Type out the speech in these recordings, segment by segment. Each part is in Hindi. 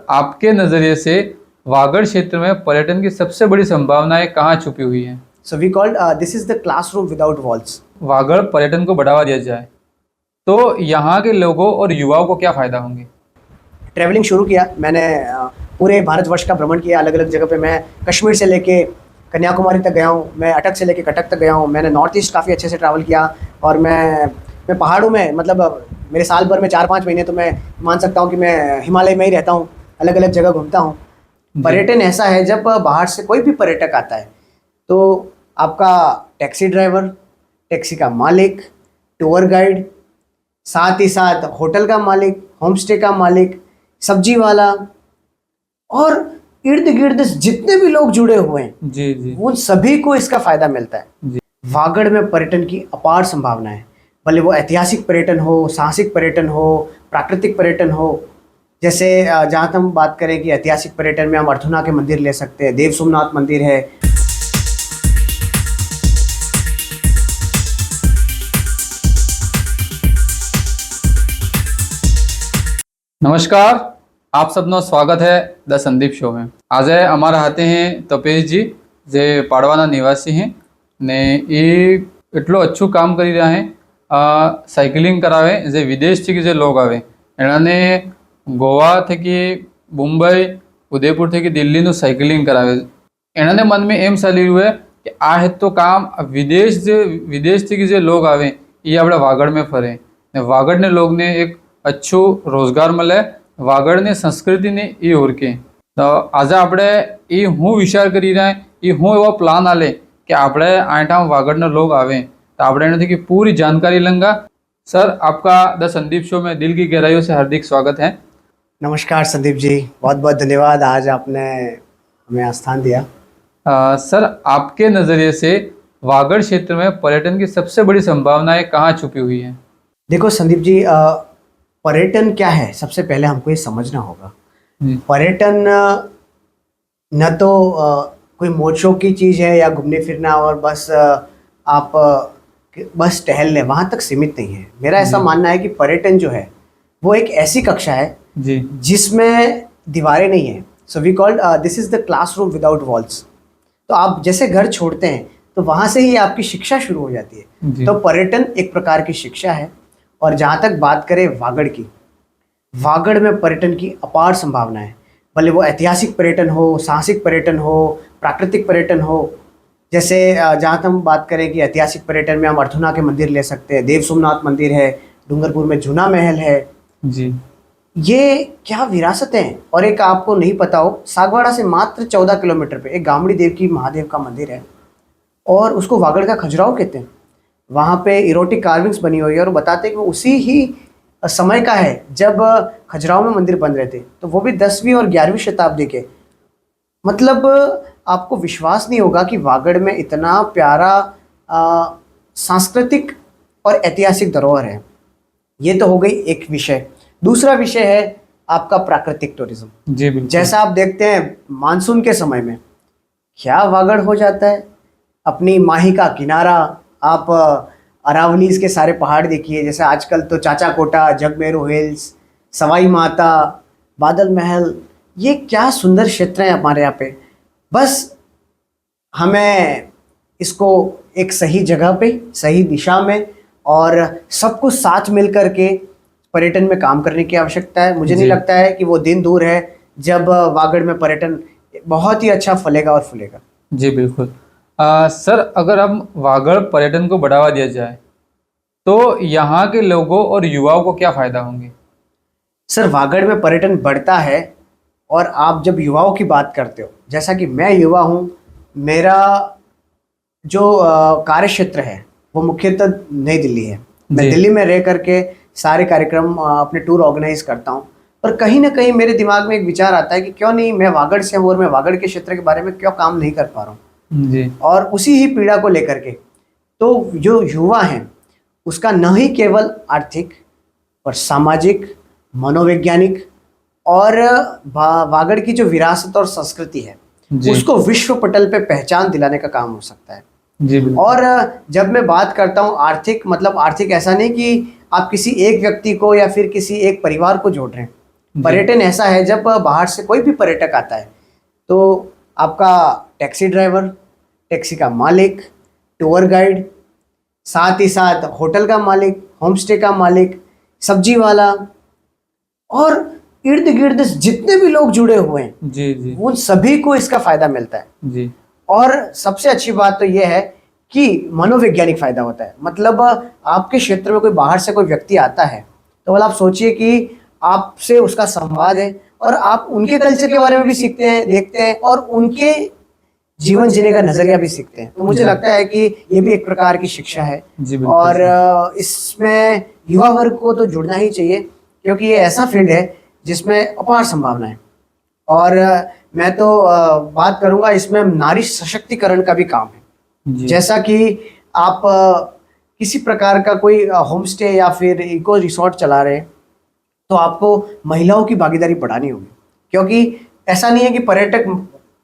आपके नज़रिए से वागड़ क्षेत्र में पर्यटन की सबसे बड़ी संभावनाएं कहाँ छुपी हुई हैं? So we called this is the classroom without walls. Vagad पर्यटन को बढ़ावा दिया जाए तो यहाँ के लोगों और युवाओं को क्या फ़ायदा होंगे? ट्रैवलिंग शुरू किया मैंने, पूरे भारतवर्ष का भ्रमण किया। अलग अलग जगह पे मैं कश्मीर से लेके कन्याकुमारी तक गया हूँ, मैं अटक से लेके कटक तक गया हूँ। मैंने नॉर्थ ईस्ट काफ़ी अच्छे से ट्रैवल किया और मैं पहाड़ों में, मतलब मेरे साल भर में 4-5 महीने तो मैं मान सकता हूँ कि मैं हिमालय में ही रहता हूँ, अलग अलग जगह घूमता हूँ। पर्यटन ऐसा है, जब बाहर से कोई भी पर्यटक आता है तो आपका टैक्सी ड्राइवर, टैक्सी का मालिक, टूर गाइड, साथ ही साथ होटल का मालिक, होम स्टे का मालिक, सब्जी वाला और इर्द गिर्द जितने भी लोग जुड़े हुए हैं जी जी उन सभी को इसका फायदा मिलता है। जी। वागड़ में पर्यटन की अपार संभावना है, भले वो ऐतिहासिक पर्यटन हो, साहसिक पर्यटन हो, प्राकृतिक पर्यटन हो। जैसे जहाँ हम बात करें कि ऐतिहासिक पर्यटन में हम अर्थुना के मंदिर ले सकते हैं, देव सोमनाथ मंदिर है। नमस्कार, आप सबનો સ્વાગત है द संदीप शो में। आज અમારા હાથે हैं તપેશ जी જે પાડવાના નિવાસી हैं ને એ એટલો अच्छું કામ કરી રહ્યા हैं। સાયકલિંગ કરાવે જે વિદેશથી જે લોગ આવે એનાને ગોવા થકી મુંબઈ, ઉદયપુર થકી દિલ્હીનું સાયકલિંગ કરાવે। એનાને मन में એમ ચાલી રહ્યું है कि આ है तो काम વિદેશથી જે લોગ આવે એ આપણે વાગડ में ફરે ને વાગડને લોગને એક अच्छो रोजगार મળે, વાગડની સંસ્કૃતિને એ ઓળખે। તો આજે આપણે એ હું વિચાર કરી રહ્યા એ હું એવો પ્લાન આલે કે આપણે આઠા વાગડના लोग आवे तो આપણે એનાથી की पूरी जानकारी लेंगे। सर, आपका द संदीप शो में दिल की गहराइयों से हार्दिक स्वागत है। नमस्कार संदीप जी, बहुत बहुत धन्यवाद, आज आपने हमें स्थान दिया। सर, आपके नज़रिए से वागड़ क्षेत्र में पर्यटन की सबसे बड़ी संभावनाएं कहाँ छुपी हुई हैं? देखो संदीप जी, पर्यटन क्या है सबसे पहले हमको ये समझना होगा। पर्यटन न तो कोई मोजशों की चीज़ है या घूमने फिरना और बस आप बस टहल लें, वहाँ तक सीमित नहीं है। मेरा ऐसा मानना है कि पर्यटन जो है वो एक ऐसी कक्षा है जी जिसमें दीवारें नहीं है। So we called this is the classroom without walls. तो आप जैसे घर छोड़ते हैं तो वहाँ से ही आपकी शिक्षा शुरू हो जाती है। तो पर्यटन एक प्रकार की शिक्षा है। और जहाँ तक बात करें वागड़ की, वागड़ में पर्यटन की अपार संभावना है, भले वो ऐतिहासिक पर्यटन हो, साहसिक पर्यटन हो, प्राकृतिक पर्यटन हो। जैसे जहाँ हम बात करें कि ऐतिहासिक पर्यटन में हम अर्थुना के मंदिर ले सकते हैं, देव सोमनाथ मंदिर है, डूंगरपुर में जूना महल है। जी, ये क्या विरासत है। और एक आपको नहीं पता हो, सागवाड़ा से मात्र 14 किलोमीटर पे एक गामड़ी देव की महादेव का मंदिर है और उसको वागड़ का खजुराहो कहते हैं। वहाँ पे इरोटिक कार्विंग्स बनी हुई है और बताते हैं कि उसी ही समय का है जब खजुराहो में मंदिर बन रहे थे, तो वो भी 10वीं और 11वीं शताब्दी के। मतलब आपको विश्वास नहीं होगा कि वागड़ में इतना प्यारा सांस्कृतिक और ऐतिहासिक धरोहर है। ये तो हो गई एक विषय। दूसरा विषय है आपका प्राकृतिक टूरिज्म। जी बिल्कुल। जैसा आप देखते हैं मानसून के समय में क्या वागड़ हो जाता है, अपनी माही का किनारा, आप अरावलीज के सारे पहाड़ देखिए। जैसे आजकल तो चाचा कोटा, जगमेरू हिल्स, सवाई माता, बादल महल, ये क्या सुंदर क्षेत्र हैं हमारे यहाँ पे। बस हमें इसको एक सही जगह पे, सही दिशा में और सब कुछ साथ मिल कर के पर्यटन में काम करने की आवश्यकता है। मुझे नहीं लगता है कि वो दिन दूर है जब वागड़ में पर्यटन बहुत ही अच्छा फलेगा और फूलेगा। जी बिल्कुल। सर, अगर हम वागड़ पर्यटन को बढ़ावा दिया जाए तो यहाँ के लोगों और युवाओं को क्या फ़ायदा होंगे? सर, वागड़ में पर्यटन बढ़ता है और आप जब युवाओं की बात करते हो, जैसा कि मैं युवा हूँ, मेरा जो कार्य क्षेत्र है वो मुख्यतः नई दिल्ली है। मैं दिल्ली में रह करके सारे कार्यक्रम अपने टूर ऑर्गेनाइज करता हूँ। पर कहीं ना कहीं मेरे दिमाग में एक विचार आता है कि क्यों नहीं मैं वागड़ से हूँ और मैं वागड़ के क्षेत्र के बारे में क्यों काम नहीं कर पा रहा हूँ। जी। और उसी ही पीड़ा को लेकर के तो जो युवा हैं उसका न ही केवल आर्थिक और सामाजिक, मनोवैज्ञानिक और वागड़ की जो विरासत और संस्कृति है उसको विश्व पटल पे पहचान दिलाने का काम हो सकता है। जी। और जब मैं बात करता हूँ आर्थिक, मतलब आर्थिक ऐसा नहीं कि आप किसी एक व्यक्ति को या फिर किसी एक परिवार को जोड़ रहे हैं, पर्यटन ऐसा है, जब बाहर से कोई भी पर्यटक आता है तो आपका टैक्सी ड्राइवर, टैक्सी का मालिक, टूर गाइड, साथ ही साथ होटल का मालिक, होम स्टे का मालिक, सब्जी वाला और इर्द गिर्द जितने भी लोग जुड़े हुए हैं जी जी उन सभी को इसका फायदा मिलता है। जी और सबसे अच्छी बात तो यह है कि मनोवैज्ञानिक फायदा होता है। मतलब आपके क्षेत्र में कोई बाहर से कोई व्यक्ति आता है तो आप सोचिए कि आपसे उसका संवाद है और आप उनके कल्चर के बारे में भी सीखते हैं, देखते हैं और उनके जीवन जीने का नजरिया भी सीखते हैं। तो मुझे लगता है कि ये भी एक प्रकार की शिक्षा है जी बिल्कुल और इसमें युवा वर्ग को तो जुड़ना ही चाहिए, क्योंकि ये ऐसा फील्ड है जिसमें अपार संभावना है। और मैं तो बात करूंगा इसमें नारी सशक्तिकरण का भी काम है। जी जैसा कि आप किसी प्रकार का कोई होम स्टे या फिर इको रिसोर्ट चला रहे हैं तो आपको महिलाओं की भागीदारी बढ़ानी होगी, क्योंकि ऐसा नहीं है कि पर्यटक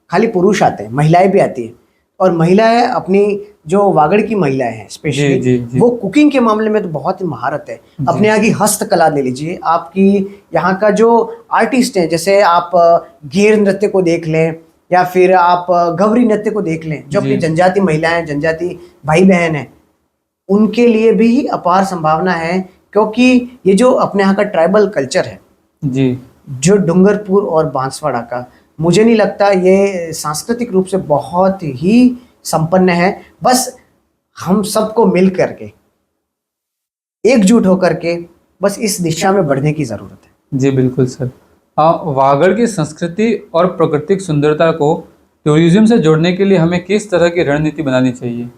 खाली पुरुष आते हैं, महिलाएं भी आती हैं। और महिलाएं अपनी जो वागड़ की महिलाएं हैं जी स्पेशली जी वो कुकिंग के मामले में तो बहुत ही महारत है। जी। अपने यहाँ की हस्तकला ले लीजिए, आपकी यहाँ का जो आर्टिस्ट हैं, जैसे आप घेर नृत्य को देख लें या फिर आप गौरी नृत्य को देख लें, जो अपनी जी। जनजाति महिलाएं, जनजाति भाई बहन हैं, उनके लिए भी अपार संभावना है। क्योंकि ये जो अपने यहाँ का ट्राइबल कल्चर है, जी जो डूंगरपुर और बांसवाड़ा का, मुझे नहीं लगता ये सांस्कृतिक रूप से बहुत ही संपन्न है। बस हम सबको मिल करके, एकजुट होकर के बस इस दिशा में बढ़ने की जरूरत है। जी बिल्कुल सर। वागड़ की संस्कृति और प्राकृतिक सुंदरता को टूरिज्म से जोड़ने के लिए हमें किस तरह की रणनीति बनानी चाहिए?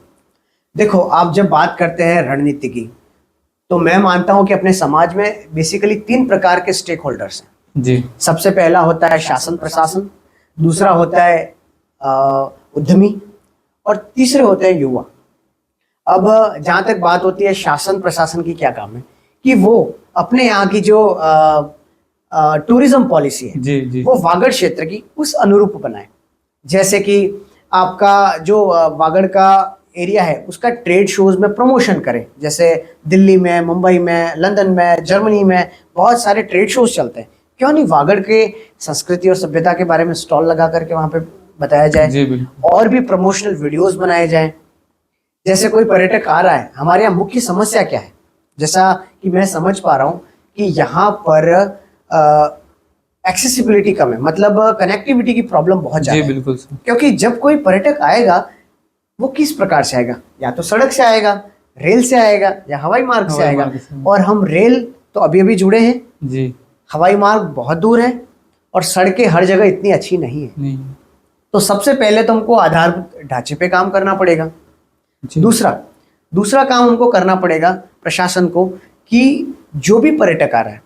देखो, आप जब बात करते हैं रणनीति की, तो मैं मानता हूं कि अपने समाज में बेसिकली 3 प्रकार के स्टेक होल्डर्स हैं। जी सबसे पहला होता है शासन प्रशासन, दूसरा होता है उद्यमी और तीसरे होते हैं युवा। अब जहां तक बात होती है शासन प्रशासन की, क्या काम है कि वो अपने यहाँ की जो टूरिज्म पॉलिसी है जी जी वो वागड़ क्षेत्र की उस अनुरूप बनाए। जैसे कि आपका जो वागड़ का एरिया है उसका ट्रेड शोज में प्रमोशन करें। जैसे दिल्ली में, मुंबई में, लंदन में, जर्मनी में बहुत सारे ट्रेड शोज चलते हैं। क्यों नहीं वागड़ के संस्कृति और सभ्यता के बारे में स्टॉल लगा करके वहां पे बताया जाए, जी बिल्कुल और भी प्रमोशनल वीडियोस बनाए जाएं। जैसे कोई पर्यटक आ रहा है, हमारे यहाँ मुख्य समस्या क्या है, जैसा कि मैं समझ पा रहा हूँ कि यहाँ पर एक्सेसिबिलिटी कम है, मतलब कनेक्टिविटी की प्रॉब्लम बहुत जी ज्यादा है। बिल्कुल सर। क्योंकि जब कोई पर्यटक आएगा वो किस प्रकार से आएगा, या तो सड़क से आएगा, रेल से आएगा या हवाई मार्ग से हवाई आएगा। मार्ग से। और हम रेल तो अभी अभी जुड़े हैं, जी हवाई मार्ग बहुत दूर है और सड़कें हर जगह इतनी अच्छी नहीं है। नहीं तो सबसे पहले तो हमको आधारभूत ढांचे पे काम करना पड़ेगा। जी दूसरा काम हमको करना पड़ेगा प्रशासन को कि जो भी पर्यटक आ रहा है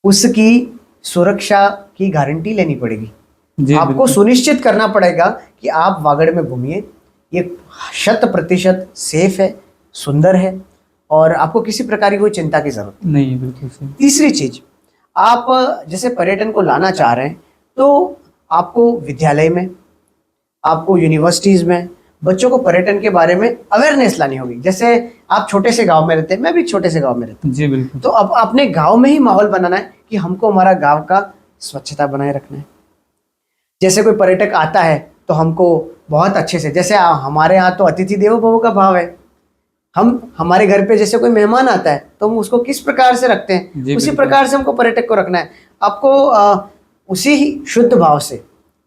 उसकी सुरक्षा की गारंटी लेनी पड़ेगी। जी आपको बिल्कुल। सुनिश्चित करना पड़ेगा कि आप वागड़ में घूमिए, ये 100% सेफ है, सुंदर है और आपको किसी प्रकार की कोई चिंता की जरूरत नहीं है, बिल्कुल सही। तीसरी चीज, आप जैसे पर्यटन को लाना चाह रहे हैं तो आपको विद्यालय में, आपको यूनिवर्सिटीज में बच्चों को पर्यटन के बारे में अवेयरनेस लानी होगी। जैसे आप छोटे से गांव में रहते हैं, मैं भी छोटे से गांव में रहता जी बिल्कुल। हूं, तो अब अपने गांव में ही माहौल बनाना है कि हमको हमारा गांव का स्वच्छता बनाए रखना है। जैसे कोई पर्यटक आता है तो हमको बहुत अच्छे से, जैसे हमारे यहाँ तो अतिथि देवो भव का भाव है, हम हमारे घर पे जैसे कोई मेहमान आता है तो हम उसको किस प्रकार से रखते हैं, जी उसी बिल्कुल। प्रकार से हमको पर्यटक को रखना है। आपको उसी ही शुद्ध भाव से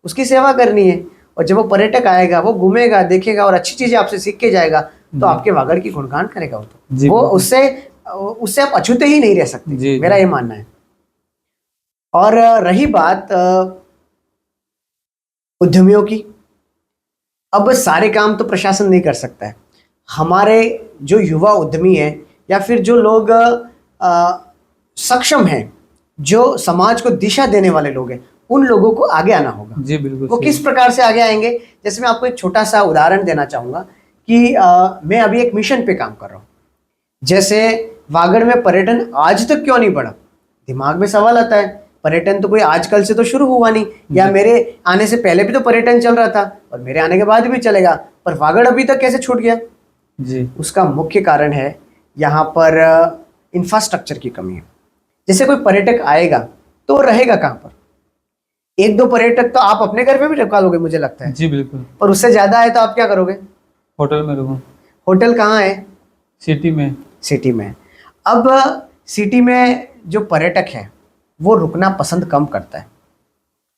उसकी सेवा करनी है। और जब वो पर्यटक आएगा, वो घूमेगा, देखेगा और अच्छी चीजें आपसे सीख के जाएगा तो आपके वागड़ की गुणगान करेगा। जी वो बिल्कुल। उससे आप अछूते ही नहीं रह सकते, जी, मेरा जी। ये मानना है। और रही बात उद्यमियों की, अब सारे काम तो प्रशासन नहीं कर सकता है। हमारे जो युवा उद्यमी हैं या फिर जो लोग सक्षम हैं, जो समाज को दिशा देने वाले लोग हैं, उन लोगों को आगे आना होगा। जी बिल्कुल वो सही। किस प्रकार से आगे आएंगे, जैसे मैं आपको एक छोटा सा उदाहरण देना चाहूंगा कि मैं अभी एक मिशन पे काम कर रहा हूँ। जैसे वागड़ में पर्यटन आज तक क्यों नहीं बढ़ा, दिमाग में सवाल आता है। पर्यटन तो कोई आजकल से तो शुरू हुआ नहीं, या मेरे आने से पहले भी तो पर्यटन चल रहा था और मेरे आने के बाद भी चलेगा, पर वागड़ अभी तक कैसे छूट गया? जी उसका मुख्य कारण है यहाँ पर इंफ्रास्ट्रक्चर की कमी है। जैसे कोई पर्यटक आएगा तो रहेगा कहाँ पर? एक दो पर्यटक तो आप अपने घर पे भी रखवा लोगे मुझे लगता है, जी बिल्कुल। और उससे ज्यादा है तो आप क्या करोगे? होटल में रुकूँ। होटल कहाँ है? सिटी में। सिटी में। अब सिटी में जो पर्यटक है वो रुकना पसंद कम करता है।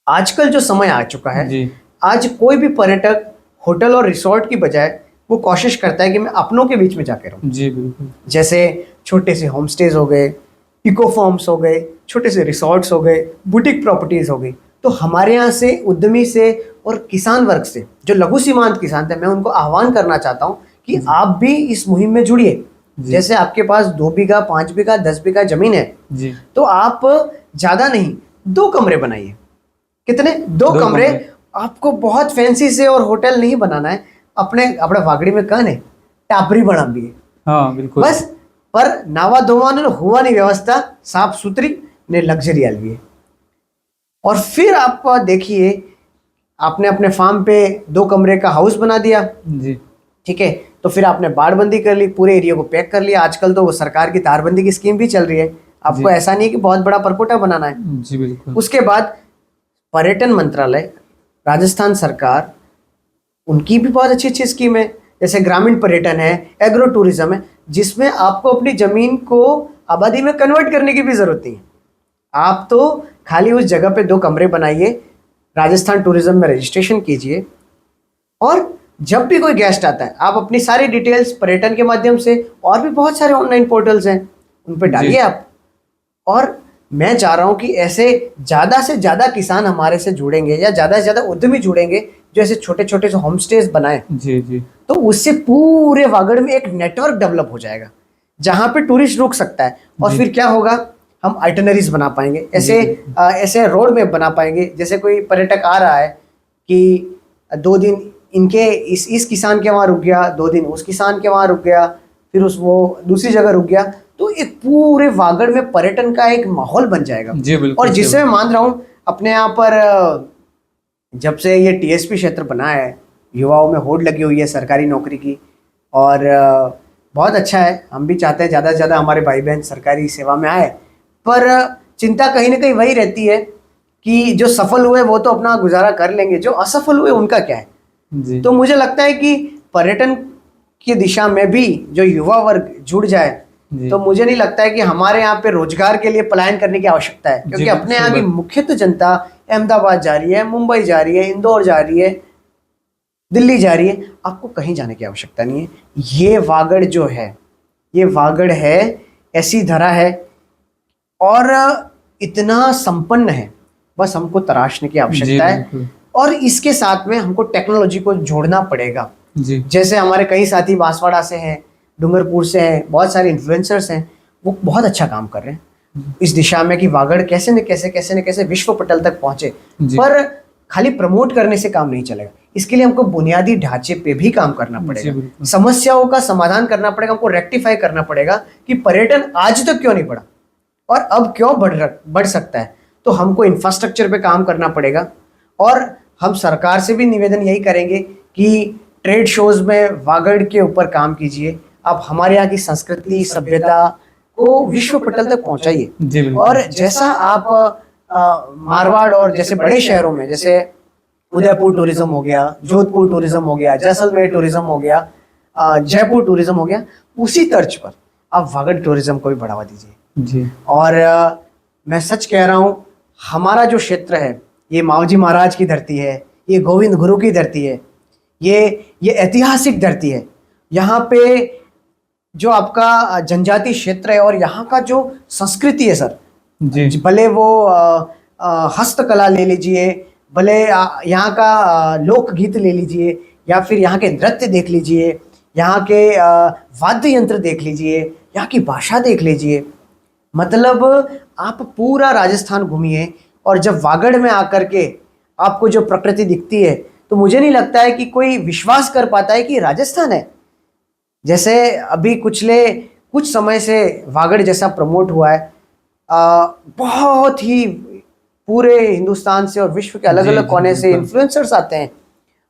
आजकल जो समय आ चुका है, जी आज कोई भी पर्यटक होटल और रिसोर्ट की बजाय वो कोशिश करता है कि मैं अपनों के बीच में जाके रहूं। जी बिल्कुल। जैसे छोटे से होम स्टेज हो गए, इको फॉर्म्स हो गए, छोटे से रिसोर्ट्स हो गए, बुटीक प्रॉपर्टीज हो गई। तो हमारे यहाँ से उद्यमी से और किसान वर्ग से जो लघु सीमांत किसान थे, मैं उनको आह्वान करना चाहता हूँ कि आप भी इस मुहिम में जुड़िए। जैसे आपके पास 2 बीघा, 5 बीघा, 10 बीघा जमीन है, जी तो आप ज्यादा नहीं 2 कमरे बनाइए। कितने? 2 दो कमरे। कमरे। आपको बहुत फैंसी से और होटल नहीं बनाना है। अपने अपने वागड़ी में कहने टापरी बना दिए हाँ बिल्कुल। बस। पर नावा धोवा ने हुआ नहीं व्यवस्था साफ सुथरी ने लग्जरी आलवी है। और फिर आप देखिए, आपने अपने फार्म पे 2 कमरे का हाउस बना दिया, जी ठीक है, तो फिर आपने बाड़बंदी कर ली, पूरे एरिया को पैक कर लिया। आजकल तो वो सरकार की तारबंदी की स्कीम भी चल रही है, आपको जी। ऐसा नहीं है कि बहुत बड़ा परकोटा बनाना है। जी बिल्कुल। उसके बाद पर्यटन मंत्रालय, राजस्थान सरकार, उनकी भी बहुत अच्छी अच्छी स्कीम है। जैसे ग्रामीण पर्यटन है, एग्रो टूरिज्म है, जिसमें आपको अपनी जमीन को आबादी में कन्वर्ट करने की भी जरूरत नहीं है। आप तो खाली उस जगह पे 2 कमरे बनाइए, राजस्थान टूरिज्म में रजिस्ट्रेशन कीजिए, और जब भी कोई गेस्ट आता है आप अपनी सारी डिटेल्स पर्यटन के माध्यम से, और भी बहुत सारे ऑनलाइन पोर्टल्स हैं उन पर डालिए आप। और मैं चाह रहा हूं कि ऐसे ज़्यादा से ज़्यादा किसान हमारे से जुड़ेंगे, या ज़्यादा से ज़्यादा उद्यमी जुड़ेंगे जो ऐसे छोटे छोटे से होम स्टेज बनाए, जी जी तो उससे पूरे वागड़ में एक नेटवर्क डेवलप हो जाएगा जहाँ पे टूरिस्ट रुक सकता है। और जी। फिर क्या होगा, हम आइटनरीज बना पाएंगे, ऐसे जी। ऐसे रोड मैप बना पाएंगे। जैसे कोई पर्यटक आ रहा है कि 2 दिन इनके इस किसान के वहाँ रुक गया, 2 दिन उस किसान के वहाँ रुक गया, फिर उस वो दूसरी जगह रुक गया, तो एक पूरे वागड़ में पर्यटन का एक माहौल बन जाएगा। जी बिल्कुल। और जिससे मैं मान रहा हूँ अपने यहाँ पर जब से ये टीएसपी क्षेत्र बना है, युवाओं में होड़ लगी हुई है सरकारी नौकरी की, और बहुत अच्छा है। हम भी चाहते हैं ज़्यादा से ज़्यादा हमारे भाई बहन सरकारी सेवा में आए, पर चिंता कहीं ना कहीं वही रहती है कि जो सफल हुए वो तो अपना गुजारा कर लेंगे, जो असफल हुए उनका क्या है। जी तो मुझे लगता है कि पर्यटन की दिशा में भी जो युवा वर्ग जुड़ जाए, जी। तो मुझे नहीं लगता है कि हमारे यहाँ पे रोजगार के लिए पलायन करने की आवश्यकता है, क्योंकि जी, अपने यहाँ की बिल्कुल। मुख्यतः जनता अहमदाबाद जा रही है, मुंबई जा रही है, इंदौर जा रही है, दिल्ली जा रही है। आपको कहीं जाने की आवश्यकता नहीं है। ये वागड़ जो है, ये वागड़ है, ऐसी धरा है और इतना संपन्न है, बस हमको तराशने की जी आवश्यकता है। बिल्कुल। और इसके साथ में हमको टेक्नोलॉजी को जोड़ना पड़ेगा। जी जैसे हमारे कई साथी बांसवाड़ा से हैं, डूंगरपुर से हैं, बहुत सारे इन्फ्लुएंसर्स हैं, वो बहुत अच्छा काम कर रहे हैं इस दिशा में कि वागड़ कैसे न कैसे विश्व पटल तक पहुंचे। जी। पर खाली प्रमोट करने से काम नहीं चलेगा, इसके लिए हमको बुनियादी ढांचे पे भी काम करना जी, पड़ेगा, बिल्कुल। समस्याओं का समाधान करना पड़ेगा, हमको रेक्टिफाई करना पड़ेगा कि पर्यटन आज तक क्यों नहीं बढ़ा और अब क्यों बढ़ सकता है। तो हमको इंफ्रास्ट्रक्चर पे काम करना पड़ेगा। और हम सरकार से भी निवेदन यही करेंगे कि ट्रेड शोज में वागड़ के ऊपर काम कीजिए, आप हमारे यहाँ की संस्कृति सभ्यता को विश्व पटल तक पहुंचाइए। जी बिल्कुल। और जैसा आप मारवाड़ और जैसे बड़े शहरों में, जैसे उदयपुर टूरिज्म हो गया, जोधपुर टूरिज्म हो गया, जैसलमेर टूरिज्म हो गया, जयपुर टूरिज्म हो गया, उसी तर्ज पर आप वागड़ टूरिज्म को भी बढ़ावा दीजिए। जी और मैं सच कह रहा हूँ, हमारा जो क्षेत्र है, ये मावजी महाराज की धरती है, ये गोविंद गुरु की धरती है, ये ऐतिहासिक धरती है। यहाँ पे जो आपका जनजाति क्षेत्र है और यहाँ का जो संस्कृति है सर, जी भले वो हस्तकला ले लीजिए, भले यहाँ का लोकगीत ले लीजिए, या फिर यहाँ के नृत्य देख लीजिए, यहाँ के वाद्य यंत्र देख लीजिए, यहाँ की भाषा देख लीजिए, मतलब आप पूरा राजस्थान घूमिए और जब वागड़ में आकर के आपको जो प्रकृति दिखती है, तो मुझे नहीं लगता है कि कोई विश्वास कर पाता है कि राजस्थान है। जैसे अभी कुछ समय से वागड़ जैसा प्रमोट हुआ है, बहुत ही पूरे हिंदुस्तान से और विश्व के अलग जी, अलग जी, कोने से बिल्कुल। इन्फ्लुएंसर्स आते हैं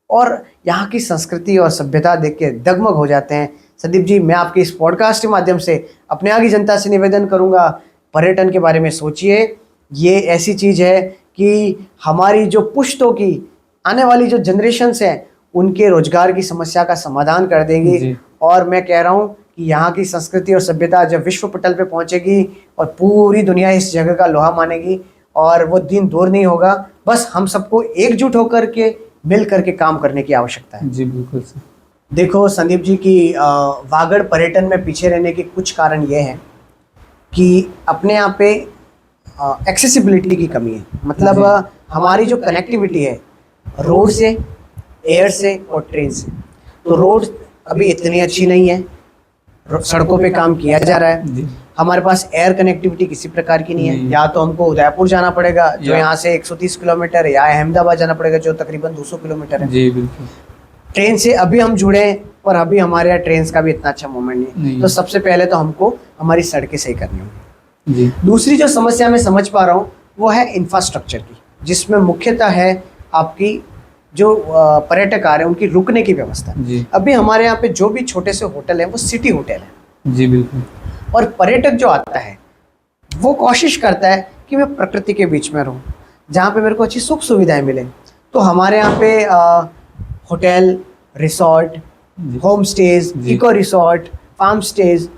और यहाँ की संस्कृति और सभ्यता देख के दगमग हो जाते हैं। संदीप जी, मैं आपके इस पॉडकास्ट के माध्यम से अपने यहाँ की जनता से निवेदन करूंगा, पर्यटन के बारे में सोचिए ये ऐसी चीज़ है कि हमारी जो पुश्तों की आने वाली जो जनरेशन्स हैं उनके रोजगार की समस्या का समाधान कर देगी। जी। और मैं कह रहा हूँ कि यहाँ की संस्कृति और सभ्यता जब विश्व पटल पे पहुँचेगी और पूरी दुनिया इस जगह का लोहा मानेगी और वो दिन दूर नहीं होगा। बस हम सबको एकजुट होकर के मिल करके काम करने की आवश्यकता है। जी बिल्कुल सर। देखो संदीप जी की वागड़ पर्यटन में पीछे रहने के कुछ कारण ये हैं कि अपने यहाँ पे एक्सेसिबिलिटी की कमी है। मतलब हमारी जो कनेक्टिविटी है रोड से, एयर से और ट्रेन से, तो रोड अभी इतनी अच्छी नहीं है, सड़कों पे काम किया जा रहा है। जी। हमारे पास एयर कनेक्टिविटी किसी प्रकार की नहीं है। नहीं। या तो हमको उदयपुर जाना पड़ेगा जो या- यहाँ से 130 किलोमीटर है, या अहमदाबाद जाना पड़ेगा जो तकरीबन 200 किलोमीटर है। जी बिल्कुल। ट्रेन से अभी हम जुड़े हैं पर अभी हमारे यहाँ ट्रेन का भी इतना अच्छा मूवमेंट नहीं है। नहीं। तो सबसे पहले तो हमको हमारी सड़कें सही करनी होंगी। जी। दूसरी जो समस्या मैं समझ पा रहा हूँ वो है इंफ्रास्ट्रक्चर की, जिसमें मुख्यतः है आपकी जो पर्यटक आ रहे हैं उनकी रुकने की व्यवस्था। जी। अभी हमारे यहाँ पे जो भी छोटे से होटल हैं वो सिटी होटल हैं, जी बिल्कुल। और पर्यटक जो आता है वो कोशिश करता है कि मैं प्रकृति के बीच में रहूं जहाँ पे मेरे को अच्छी सुख सुविधाएं मिलें। तो हमारे यहाँ पे होटल, रिसोर्ट, जी। होम स्टेज, जी। इको रिसोर्ट, फार्म स्टेज,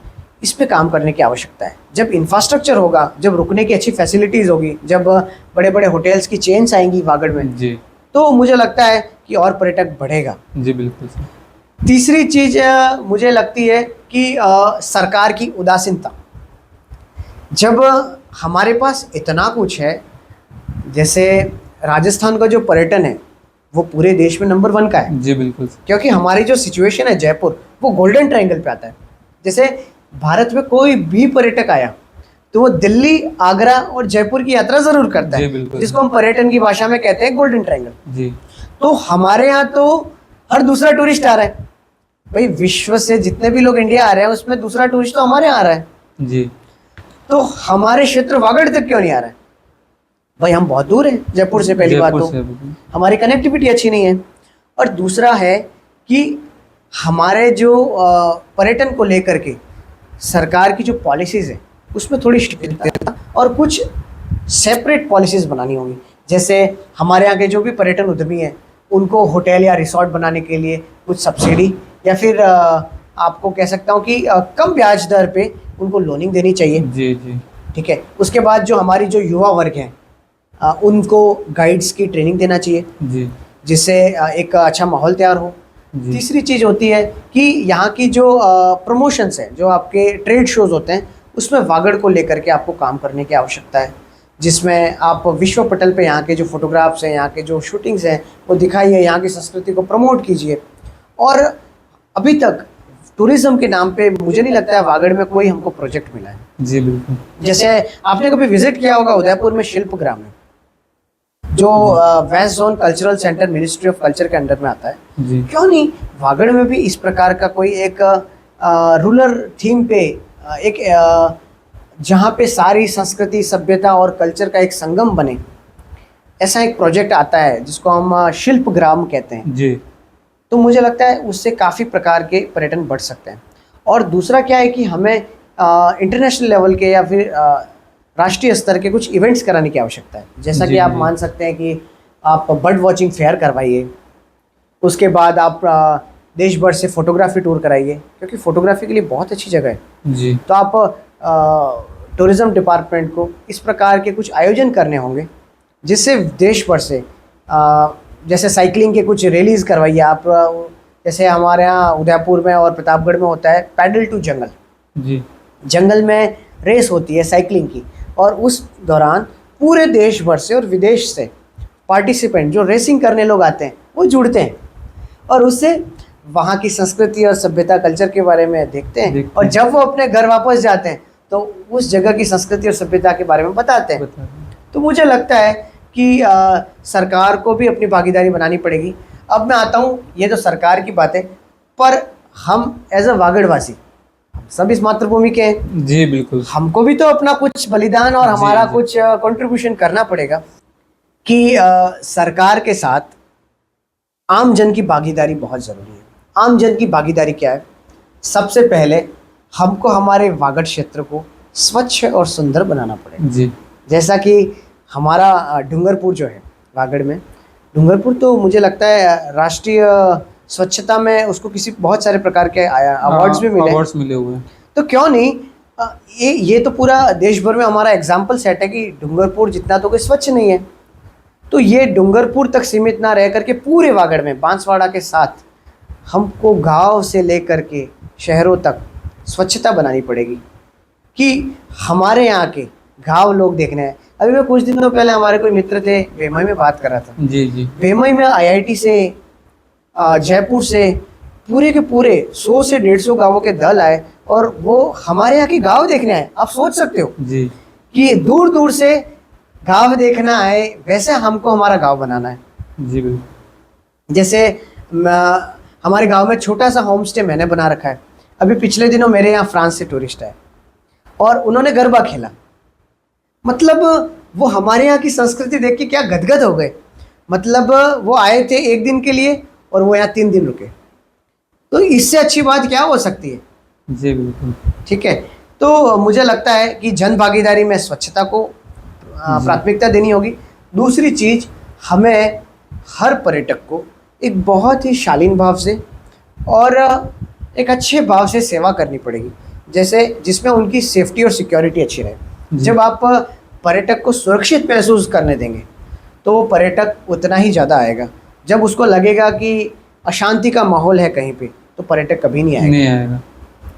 इस पे काम करने की आवश्यकता है। जब इंफ्रास्ट्रक्चर होगा, जब रुकने की अच्छी फैसिलिटीज़ होगी, जब बड़े बड़े होटल्स की चेन्स आएंगी वागड़ में, जी। तो मुझे लगता है कि और पर्यटक बढ़ेगा। जी बिल्कुल सर। तीसरी चीज़ मुझे लगती है कि सरकार की उदासीनता। जब हमारे पास इतना कुछ है, जैसे राजस्थान का जो पर्यटन है वो पूरे देश में नंबर 1 का है, जी बिल्कुल सर। क्योंकि हमारी जो सिचुएशन है जयपुर वो गोल्डन ट्रायंगल पे आता है। जैसे भारत में कोई भी पर्यटक आया तो वो दिल्ली, आगरा और जयपुर की यात्रा जरूर करता जी है, बिल्कुल। जिसको हम पर्यटन की भाषा में कहते हैं गोल्डन ट्रायंगल। जी। तो हमारे यहाँ तो हर दूसरा टूरिस्ट आ रहा है। भाई विश्व से जितने भी लोग इंडिया आ रहे हैं उसमें दूसरा टूरिस्ट तो हमारे यहाँ आ रहा है, जी। तो हमारे क्षेत्र वागड़ तक क्यों नहीं आ रहा है? भाई हम बहुत दूर हैं जयपुर से, पहली बात जयपुर तो से बिल्कुल। हमारी कनेक्टिविटी अच्छी नहीं है। और दूसरा है कि हमारे जो पर्यटन को लेकर के सरकार की जो पॉलिसीज़ है उसमें थोड़ी स्ट्रिक्टता और कुछ सेपरेट पॉलिसीज़ बनानी होंगी। जैसे हमारे यहाँ के जो भी पर्यटन उद्यमी हैं उनको होटल या रिसोर्ट बनाने के लिए कुछ सब्सिडी, या फिर आपको कह सकता हूँ कि कम ब्याज दर पे उनको लोनिंग देनी चाहिए। जी। जी। ठीक है। उसके बाद जो हमारी जो युवा वर्ग हैं उनको गाइड्स की ट्रेनिंग देना चाहिए, जी। जिससे एक अच्छा माहौल तैयार हो। जी। तीसरी चीज़ होती है कि यहाँ की जो प्रमोशंस हैं, जो आपके ट्रेड शोज़ होते हैं, उसमें वागड़ को लेकर के आपको काम करने की आवश्यकता है, जिसमें आप विश्व पटल पे यहाँ के जो फोटोग्राफ्स हैं, यहाँ के जो शूटिंग्स हैं वो दिखाइए, यहाँ की संस्कृति को प्रमोट कीजिए। और अभी तक टूरिज्म के नाम पे मुझे नहीं लगता है वागड़ में कोई हमको प्रोजेक्ट मिला है। जी बिल्कुल। जैसे आपने कभी विजिट किया होगा उदयपुर में शिल्प ग्राम में, जो west zone cultural centre ministry of culture के अंडर में आता है। जी। क्यों नहीं वागड़ में भी इस प्रकार का कोई एक रूरल थीम पे जहाँ पे सारी संस्कृति, सभ्यता और कल्चर का एक संगम बने, ऐसा एक प्रोजेक्ट आता है जिसको हम शिल्प ग्राम कहते हैं। जी। तो मुझे लगता है उससे काफ़ी प्रकार के पर्यटन बढ़ सकते हैं। और दूसरा क्या है कि हमें इंटरनेशनल लेवल के या फिर राष्ट्रीय स्तर के कुछ इवेंट्स कराने की आवश्यकता है। जैसा जी, कि आप जी। मान सकते हैं कि आप बर्ड वॉचिंग फेयर करवाइए, उसके बाद आप देश भर से फोटोग्राफी टूर कराइए, क्योंकि फोटोग्राफी के लिए बहुत अच्छी जगह है। जी। तो आप टूरिज़्म डिपार्टमेंट को इस प्रकार के कुछ आयोजन करने होंगे, जिससे देश भर से जैसे साइकिलिंग के कुछ रैलीज़ करवाइए आप। जैसे हमारे यहाँ उदयपुर में और प्रतापगढ़ में होता है पैडल टू जंगल। जी। जंगल में रेस होती है साइकिलिंग की, और उस दौरान पूरे देश भर से और विदेश से पार्टिसिपेंट जो रेसिंग करने लोग आते हैं वो जुड़ते हैं, और उससे वहाँ की संस्कृति और सभ्यता, कल्चर के बारे में देखते हैं। और जब वो अपने घर वापस जाते हैं तो उस जगह की संस्कृति और सभ्यता के बारे में बताते हैं। तो मुझे लगता है कि सरकार को भी अपनी भागीदारी बनानी पड़ेगी। अब मैं आता हूँ, ये तो सरकार की बात है, पर हम एज अ वागड़वासी सब इस मातृभूमि के हैं। जी बिल्कुल। हमको भी तो अपना कुछ बलिदान और जी, हमारा जी। कुछ कंट्रीब्यूशन करना पड़ेगा कि सरकार के साथ आम जन की भागीदारी बहुत ज़रूरी है। आम जन की भागीदारी क्या है? सबसे पहले हमको हमारे वागड़ क्षेत्र को स्वच्छ और सुंदर बनाना पड़ेगा। जी। जैसा कि हमारा डूंगरपुर जो है वागड़ में, डूंगरपुर तो मुझे लगता है राष्ट्रीय स्वच्छता में उसको किसी बहुत सारे प्रकार के अवार्ड्स भी मिले हैं। अवार्ड्स मिले हुए हैं। तो क्यों नहीं ये तो पूरा देश भर में हमारा एग्जाम्पल सेट है कि डूंगरपुर जितना तो कोई स्वच्छ नहीं है। तो ये डूंगरपुर तक सीमित ना रह करके पूरे वागड़ में बांसवाड़ा के साथ हमको गांव से लेकर के शहरों तक स्वच्छता बनानी पड़ेगी कि हमारे यहाँ के गांव लोग देखने हैं। अभी मैं कुछ दिनों पहले हमारे कोई मित्र थे, वेमई में बात कर रहा था। जी जी। वेमई में आईआईटी से जयपुर से पूरे के पूरे 100 से 150 गांवों के दल आए और वो हमारे यहाँ के गांव देखने आए। आप सोच सकते हो जी कि दूर दूर से गांव देखना आए, वैसे हमको हमारा गांव बनाना है। जी बिल्कुल। जैसे हमारे गांव में छोटा सा होम स्टे मैंने बना रखा है। अभी पिछले दिनों मेरे यहाँ फ्रांस से टूरिस्ट आए और उन्होंने गरबा खेला। मतलब वो हमारे यहाँ की संस्कृति देख के क्या गदगद हो गए। मतलब वो आए थे एक दिन के लिए और वो यहाँ 3 दिन रुके। तो इससे अच्छी बात क्या हो सकती है। जी बिल्कुल। ठीक है, तो मुझे लगता है कि जन भागीदारी में स्वच्छता को प्राथमिकता देनी होगी। दूसरी चीज़, हमें हर पर्यटक को एक बहुत ही शालीन भाव से और एक अच्छे भाव से सेवा करनी पड़ेगी, जैसे जिसमें उनकी सेफ्टी और सिक्योरिटी अच्छी रहे। जब आप पर्यटक को सुरक्षित महसूस करने देंगे तो वो पर्यटक उतना ही ज़्यादा आएगा। जब उसको लगेगा कि अशांति का माहौल है कहीं पे, तो पर्यटक कभी नहीं आएगा।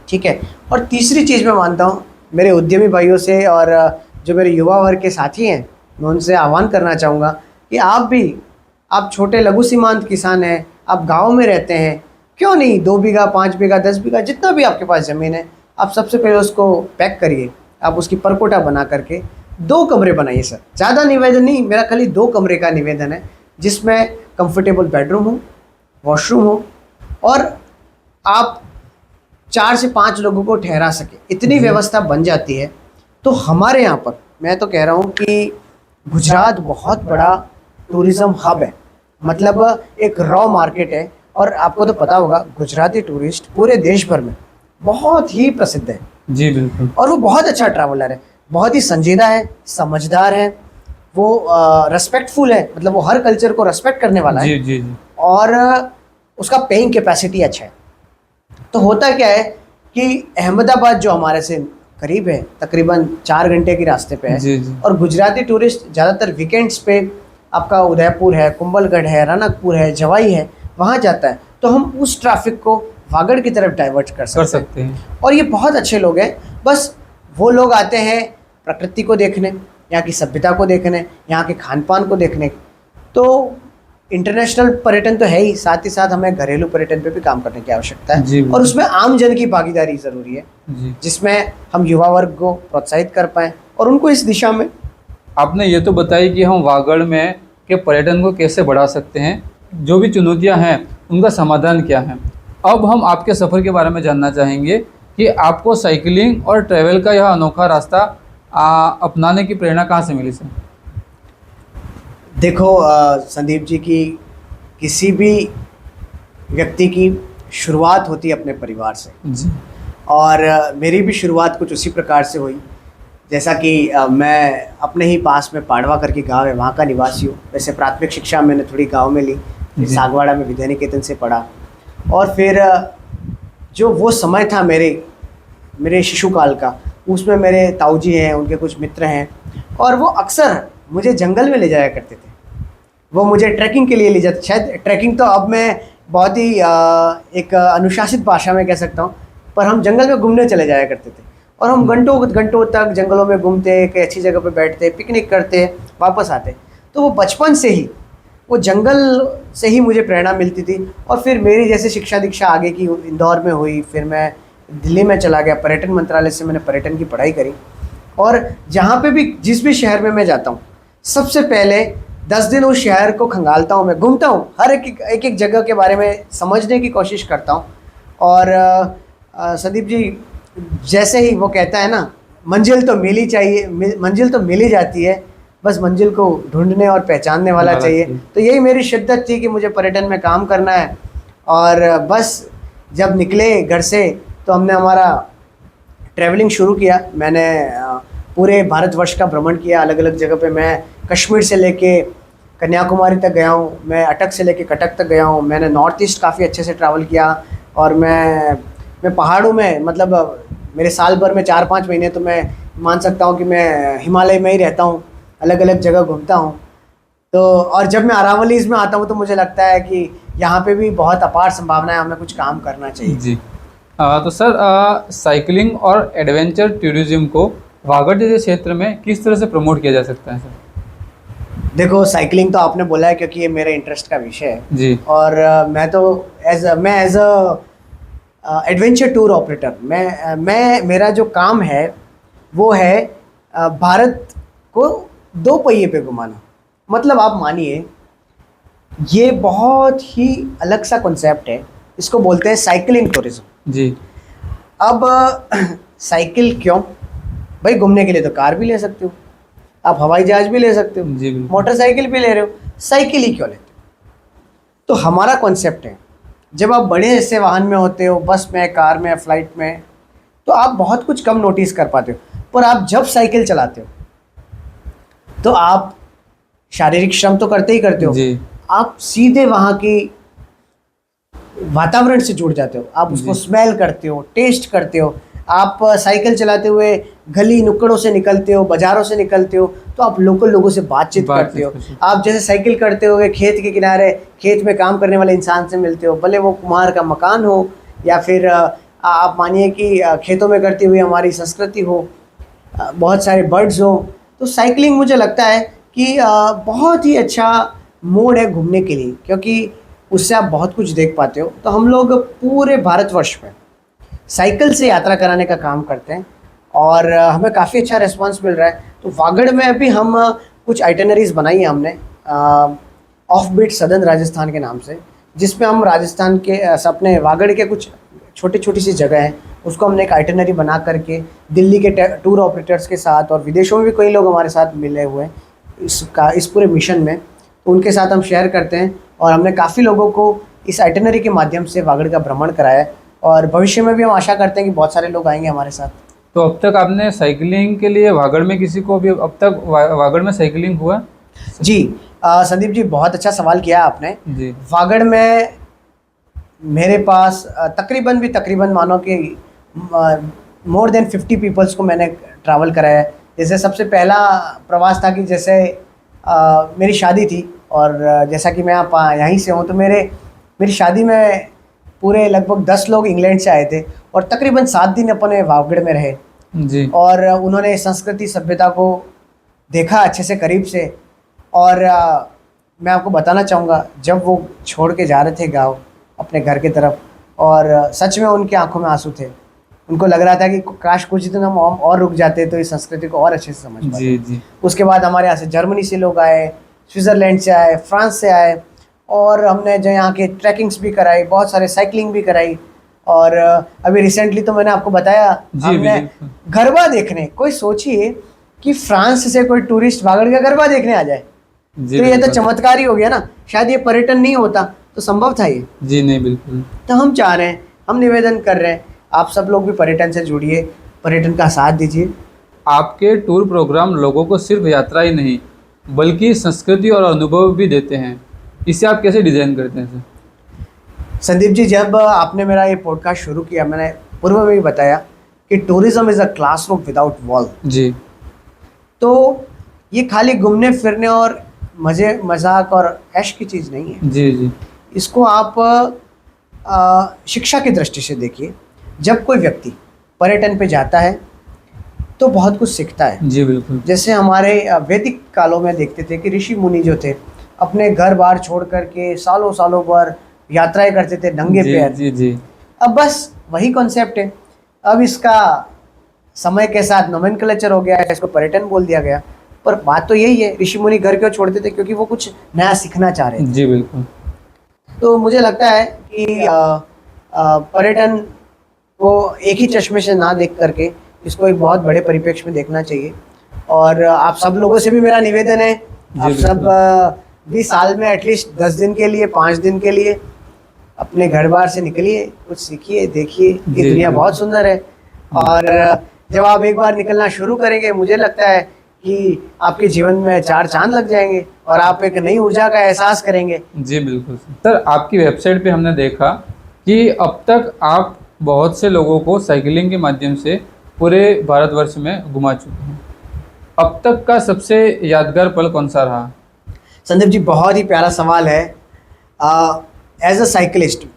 ठीक है। और तीसरी चीज़ मैं मानता हूँ, मेरे उद्यमी भाइयों से और जो मेरे युवा वर्ग के साथी हैं, मैं उनसे आह्वान करना चाहूँगा कि आप छोटे लघु सीमांत किसान हैं, आप गांव में रहते हैं, क्यों नहीं 2 बीघा 5 बीघा 10 बीघा जितना भी आपके पास ज़मीन है, आप सबसे पहले उसको पैक करिए। आप उसकी परकोटा बना करके 2 कमरे बनाइए। सर ज़्यादा निवेदन नहीं, मेरा खाली 2 कमरे का निवेदन है, जिसमें कंफर्टेबल बेडरूम हो, वॉशरूम हो और आप 4 से 5 लोगों को ठहरा सके। इतनी व्यवस्था बन जाती है तो हमारे यहाँ पर, मैं तो कह रहा हूँ कि गुजरात बहुत बड़ा टूरिज़्म हब है। मतलब एक रॉ मार्केट है। और आपको तो पता होगा गुजराती टूरिस्ट पूरे देश भर में बहुत ही प्रसिद्ध है। जी बिल्कुल। और वो बहुत अच्छा ट्रैवलर है, बहुत ही संजीदा है, समझदार है, वो रेस्पेक्टफुल है। मतलब वो हर कल्चर को रेस्पेक्ट करने वाला है। जी जी जी। और उसका पेइंग कैपेसिटी अच्छा है। तो होता क्या है कि अहमदाबाद जो हमारे से करीब है, तकरीबन 4 घंटे के रास्ते पे है। जी जी। और गुजराती टूरिस्ट ज़्यादातर वीकेंड्स पे आपका उदयपुर है, कुंभलगढ़ है, रनकपुर है, जवाई है, वहाँ जाता है। तो हम उस ट्रैफिक को वागड़ की तरफ डाइवर्ट कर सकते हैं। और ये बहुत अच्छे लोग हैं। बस वो लोग आते हैं प्रकृति को देखने, यहाँ की सभ्यता को देखने, यहाँ के खान पान को देखने। तो इंटरनेशनल पर्यटन तो है ही, साथ ही साथ हमें घरेलू पर्यटन पे भी काम करने की आवश्यकता है। और उसमें आम जन की भागीदारी ज़रूरी है, जिसमें हम युवा वर्ग को प्रोत्साहित कर पाएँ और उनको इस दिशा में। आपने ये तो बताई कि हम वागड़ में के पर्यटन को कैसे बढ़ा सकते हैं, जो भी चुनौतियां हैं उनका समाधान क्या है। अब हम आपके सफ़र के बारे में जानना चाहेंगे कि आपको साइकिलिंग और ट्रैवल का यह अनोखा रास्ता अपनाने की प्रेरणा कहाँ से मिली सर? देखो संदीप जी, की किसी भी व्यक्ति की शुरुआत होती है अपने परिवार से जी। और मेरी भी शुरुआत कुछ उसी प्रकार से हुई। जैसा कि मैं अपने ही पास में पाड़वा करके गांव है, वहाँ का निवासी हूँ। वैसे प्राथमिक शिक्षा मैंने थोड़ी गांव में ली, फिर सागवाड़ा में विद्या निकेतन से पढ़ा। और फिर जो वो समय था मेरे शिशुकाल का, उसमें मेरे ताऊ जी हैं, उनके कुछ मित्र हैं और वो अक्सर मुझे जंगल में ले जाया करते थे। वो मुझे ट्रैकिंग के लिए ले जाते। शायद ट्रैकिंग तो अब मैं बहुत ही एक अनुशासित भाषा में कह सकता हूँ, पर हम जंगल में घूमने चले जाया करते थे और हम घंटों घंटों तक जंगलों में घूमते, कहीं अच्छी जगह पे बैठते, पिकनिक करते, वापस आते। तो वो बचपन से ही, वो जंगल से ही मुझे प्रेरणा मिलती थी। और फिर मेरी जैसे शिक्षा दीक्षा आगे की इंदौर में हुई, फिर मैं दिल्ली में चला गया, पर्यटन मंत्रालय से मैंने पर्यटन की पढ़ाई करी। और जहाँ पे भी, जिस भी शहर में मैं जाता हूँ, सबसे पहले 10 दिन उस शहर को खंगालता हूँ, मैं घूमता हूँ, हर एक जगह के बारे में समझने की कोशिश करता हूँ। और संदीप जी, जैसे ही वो कहता है ना, मंजिल तो मिल ही जाती है, बस मंजिल को ढूंढने और पहचानने वाला चाहिए। तो यही मेरी शिद्दत थी कि मुझे पर्यटन में काम करना है। और बस जब निकले घर से तो हमने हमारा ट्रैवलिंग शुरू किया। मैंने पूरे भारतवर्ष का भ्रमण किया, अलग अलग जगह पे। मैं कश्मीर से लेके कन्याकुमारी तक गया हूँ, मैं अटक से लेके कटक तक गया हूँ। मैंने नॉर्थ ईस्ट काफ़ी अच्छे से ट्रैवल किया। और मैं पहाड़ों में, मतलब मेरे साल भर में 4-5 महीने तो मैं मान सकता हूँ कि मैं हिमालय में ही रहता हूँ, अलग अलग जगह घूमता हूँ। तो और जब मैं अरावलीज़ में आता हूँ तो मुझे लगता है कि यहाँ पे भी बहुत अपार संभावना है, हमें कुछ काम करना चाहिए। जी। तो सर, साइकिलिंग और एडवेंचर टूरिज्म को वागड़ जैसे क्षेत्र में किस तरह से प्रमोट किया जा सकता है सर? देखो, साइकिलिंग तो आपने बोला है क्योंकि ये मेरे इंटरेस्ट का विषय है। जी। और मैं तो as a adventure tour operator, मैं मेरा जो काम है वो है भारत को 2 पहिए पे घुमाना। मतलब आप मानिए, ये बहुत ही अलग सा कॉन्सेप्ट है, इसको बोलते हैं साइकिलिंग टूरिज्म। जी। अब साइकिल क्यों? भाई, घूमने के लिए तो कार भी ले सकते हो, आप हवाई जहाज भी ले सकते हो, जी बिल्कुल। मोटरसाइकिल भी ले रहे हो, साइकिल ही क्यों लेते हो? तो हमारा कॉन्सेप्ट है, जब आप बड़े ऐसे वाहन में होते हो, बस में, कार में, फ्लाइट में, तो आप बहुत कुछ कम नोटिस कर पाते हो। पर आप जब साइकिल चलाते हो तो आप शारीरिक श्रम तो करते ही करते हो, जी। आप सीधे वहाँ की वातावरण से जुड़ जाते हो, आप उसको जी। स्मेल करते हो, टेस्ट करते हो। आप साइकिल चलाते हुए गली नुक्कड़ों से निकलते हो, बाज़ारों से निकलते हो, तो आप लोकल लोगों से बातचीत करते हो। आप जैसे साइकिल करते हुए खेत के किनारे खेत में काम करने वाले इंसान से मिलते हो, भले वो कुम्हार का मकान हो या फिर आप मानिए कि खेतों में करती हुई हमारी संस्कृति हो, बहुत सारे बर्ड्स हो। तो साइकिलिंग मुझे लगता है कि बहुत ही अच्छा मोड है घूमने के लिए, क्योंकि उससे आप बहुत कुछ देख पाते हो। तो हम लोग पूरे भारतवर्ष में साइकिल से यात्रा कराने का काम करते हैं और हमें काफ़ी अच्छा रिस्पांस मिल रहा है। तो वागड़ में अभी हम कुछ आइटनरीज बनाई है हमने, ऑफ बीट सदर्न राजस्थान के नाम से, जिसमें हम राजस्थान के अपने वागड़ के कुछ छोटी छोटी सी जगह हैं, उसको हमने एक आइटनरी बना करके दिल्ली के टूर ऑपरेटर्स के साथ, और विदेशों में भी कई लोग हमारे साथ मिले हुए हैं इस पूरे मिशन में, तो उनके साथ हम शेयर करते हैं। और हमने काफ़ी लोगों को इस आइटनरी के माध्यम से वागड़ का भ्रमण कराया है, और भविष्य में भी हम आशा करते हैं कि बहुत सारे लोग आएंगे हमारे साथ। तो अब तक आपने साइकिलिंग के लिए वागड़ में किसी को भी अब तक वागड़ में साइकिलिंग हुआ? जी, संदीप जी, बहुत अच्छा सवाल किया आपने। जी। वागड़ में मेरे पास तकरीबन मानो कि मोर देन 50 पीपल्स को मैंने ट्रैवल कराया है। जैसे सबसे पहला प्रवास था कि जैसे मेरी शादी थी, और जैसा कि मैं आप यहीं से हूँ, तो मेरी शादी में पूरे लगभग 10 लोग इंग्लैंड से आए थे, और तकरीबन 7 दिन अपने वागड़ में रहे। जी। और उन्होंने संस्कृति सभ्यता को देखा अच्छे से करीब से। और मैं आपको बताना चाहूँगा, जब वो छोड़ के जा रहे थे गाँव अपने घर की तरफ, और सच में उनकी आंखों में आंसू थे। उनको लग रहा था कि काश कुछ दिन हम और रुक जाते तो इस संस्कृति को और अच्छे से समझ पाते। जी। जी। उसके बाद हमारे यहाँ से जर्मनी से लोग आए, स्विट्ज़रलैंड से आए, फ्रांस से आए, और हमने जो यहाँ के ट्रैकिंग्स भी कराई, बहुत सारे साइकिलिंग भी कराई। और अभी रिसेंटली तो मैंने आपको बताया, हमने गरबा देखने, कोई सोचिए कि फ्रांस से कोई टूरिस्ट वागड़ का गरबा देखने आ जाए, तो ये तो चमत्कार ही हो गया ना। शायद ये पर्यटन नहीं होता तो संभव था ये? जी नहीं, बिल्कुल। तो हम चाह रहे हैं, हम निवेदन कर रहे हैं, आप सब लोग भी पर्यटन से जुड़िए, पर्यटन का साथ दीजिए। आपके टूर प्रोग्राम लोगों को सिर्फ यात्रा ही नहीं बल्कि संस्कृति और अनुभव भी देते हैं, इसे आप कैसे डिज़ाइन करते हैं सर? संदीप जी, जब आपने मेरा ये पॉडकास्ट शुरू किया, मैंने पूर्व में भी बताया कि tourism is a classroom without wall. जी। तो ये खाली घूमने फिरने और मज़े मजाक और ऐश की चीज़ नहीं है। जी। जी। इसको आप शिक्षा की दृष्टि से देखिए। जब कोई व्यक्ति पर्यटन पे जाता है तो बहुत कुछ सीखता है। जी बिल्कुल। जैसे हमारे वैदिक कालों में देखते थे कि ऋषि मुनि जो थे, अपने घर बार छोड़ करके सालों सालों भर यात्राएं करते थे नंगे पैर। जी। जी। अब बस वही कॉन्सेप्ट है, अब इसका समय के साथ नोमेनक्लेचर हो गया है, इसको पर्यटन बोल दिया गया। पर बात तो यही है, ऋषि मुनि घर क्यों छोड़ते थे? क्योंकि वो कुछ नया सीखना चाह रहे थे। जी बिल्कुल। तो मुझे लगता है कि पर्यटन को एक ही चश्मे से ना देख करके इसको एक बहुत बड़े परिप्रेक्ष्य में देखना चाहिए। और आप सब लोगों से भी मेरा निवेदन है, आप सब भी साल में एटलीस्ट 10 दिन के लिए, 5 दिन के लिए अपने घर बार से निकलिए, कुछ सीखिए, देखिए। ये दुनिया बहुत सुंदर है। और जब आप एक बार निकलना शुरू करेंगे, मुझे लगता है कि आपके जीवन में 4 चांद लग जाएंगे और आप एक नई ऊर्जा का एहसास करेंगे। जी बिल्कुल सर, आपकी वेबसाइट पे हमने देखा कि अब तक आप बहुत से लोगों को साइकिलिंग के माध्यम से पूरे भारतवर्ष में घुमा चुके हैं। अब तक का सबसे यादगार पल कौन सा रहा? संदीप जी, बहुत ही प्यारा सवाल है। एज अ साइकिलिस्ट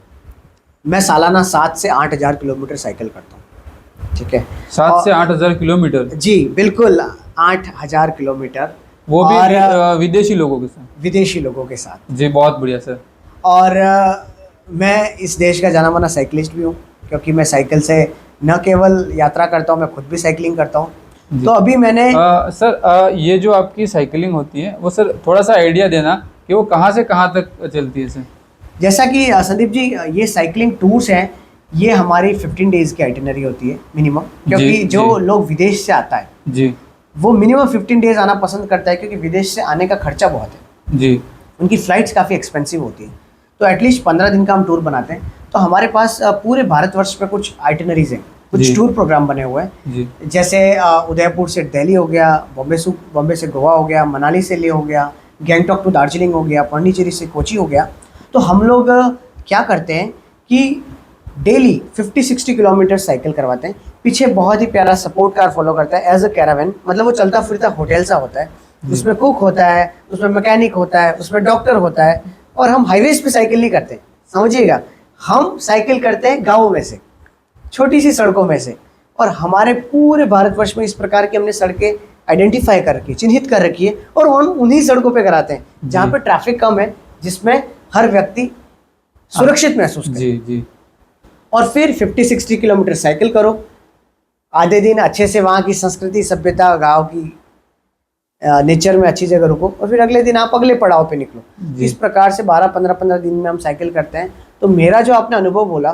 मैं सालाना 7 से 8 हज़ार किलोमीटर साइकिल करता हूँ, ठीक है। 7 से 8 हज़ार किलोमीटर? जी बिल्कुल, 8 हज़ार किलोमीटर, वो भी और विदेशी लोगों के साथ? विदेशी लोगों के साथ। जी बहुत बढ़िया सर। और मैं इस देश का जाना माना साइकिलिस्ट भी हूँ, क्योंकि मैं साइकिल से न केवल यात्रा करता हूँ, मैं खुद भी साइकिलिंग करता हूँ। तो अभी मैंने सर ये जो आपकी साइकिलिंग होती है वो सर थोड़ा सा आइडिया देना कि वो कहाँ से कहाँ तक चलती है सर? जैसा कि संदीप जी, ये साइकिलिंग टूर्स हैं, ये हमारी 15 डेज़ की आइटिनरी होती है मिनिमम, क्योंकि जो लोग विदेश से आता है जी वो मिनिमम 15 डेज़ आना पसंद करता है, क्योंकि विदेश से आने का खर्चा बहुत है जी। उनकी फ़्लाइट्स काफ़ी एक्सपेंसिव होती है। तो एटलीस्ट 15 दिन का हम टूर बनाते हैं। तो हमारे पास पूरे भारतवर्ष में कुछ आइटिनरीज हैं, कुछ टूर प्रोग्राम बने हुए हैं जी। जैसे उदयपुर से दिल्ली हो गया, बॉम्बे से गोवा हो गया, मनाली से ले हो गया, गैंगटॉक टू दार्जिलिंग हो गया, पौंडीचेरी से कोची हो गया। तो हम लोग क्या करते हैं कि डेली 50-60 किलोमीटर साइकिल करवाते हैं। पीछे बहुत ही प्यारा सपोर्ट कार फॉलो करता है एज अ कैरावैन, मतलब वो चलता फिरता होटल सा होता है, उसमें कुक होता है, उसमें मैकेनिक होता है, उसमें डॉक्टर होता है। और हम हाईवेज पे साइकिल नहीं करते, समझिएगा, हम साइकिल करते हैं गाँव में से, छोटी सी सड़कों में से। और हमारे पूरे भारतवर्ष में इस प्रकार की हमने सड़कें आइडेंटिफाई कर रखी है, चिन्हित कर रखी है, और हम उन्हीं सड़कों पे कराते हैं जहाँ पे ट्रैफिक कम है, जिसमें हर व्यक्ति सुरक्षित महसूस करे। जी जी। और फिर 50-60 किलोमीटर साइकिल करो, आधे दिन अच्छे से वहाँ की संस्कृति, सभ्यता, गाँव की नेचर में अच्छी जगह रुको, और फिर अगले दिन आप अगले पड़ाव पे निकलो। इस प्रकार से 12-15 दिन में हम साइकिल करते हैं। तो मेरा जो आपने अनुभव बोला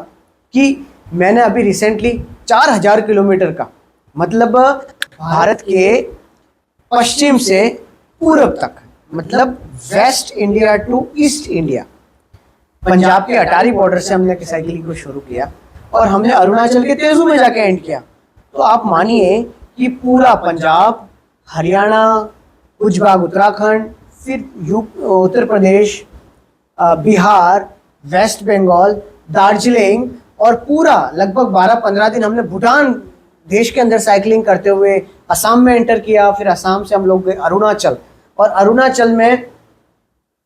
कि मैंने अभी रिसेंटली 4000 किलोमीटर का, मतलब भारत के पश्चिम से पूरब तक, मतलब west India to east India, Punjab के अटारी बॉर्डर से हमने साइकिलिंग को शुरू किया और हमने अरुणाचल के तेजू में जाके एंड किया। तो आप मानिए कि पूरा पंजाब, हरियाणा, कुछ भाग उत्तराखंड, फिर उत्तर प्रदेश, बिहार, वेस्ट बंगाल, दार्जिलिंग, और पूरा लगभग 12-15 दिन हमने भूटान देश के अंदर साइकिलिंग करते हुए असम में एंटर किया। फिर असम से हम लोग गए अरुणाचल, और अरुणाचल में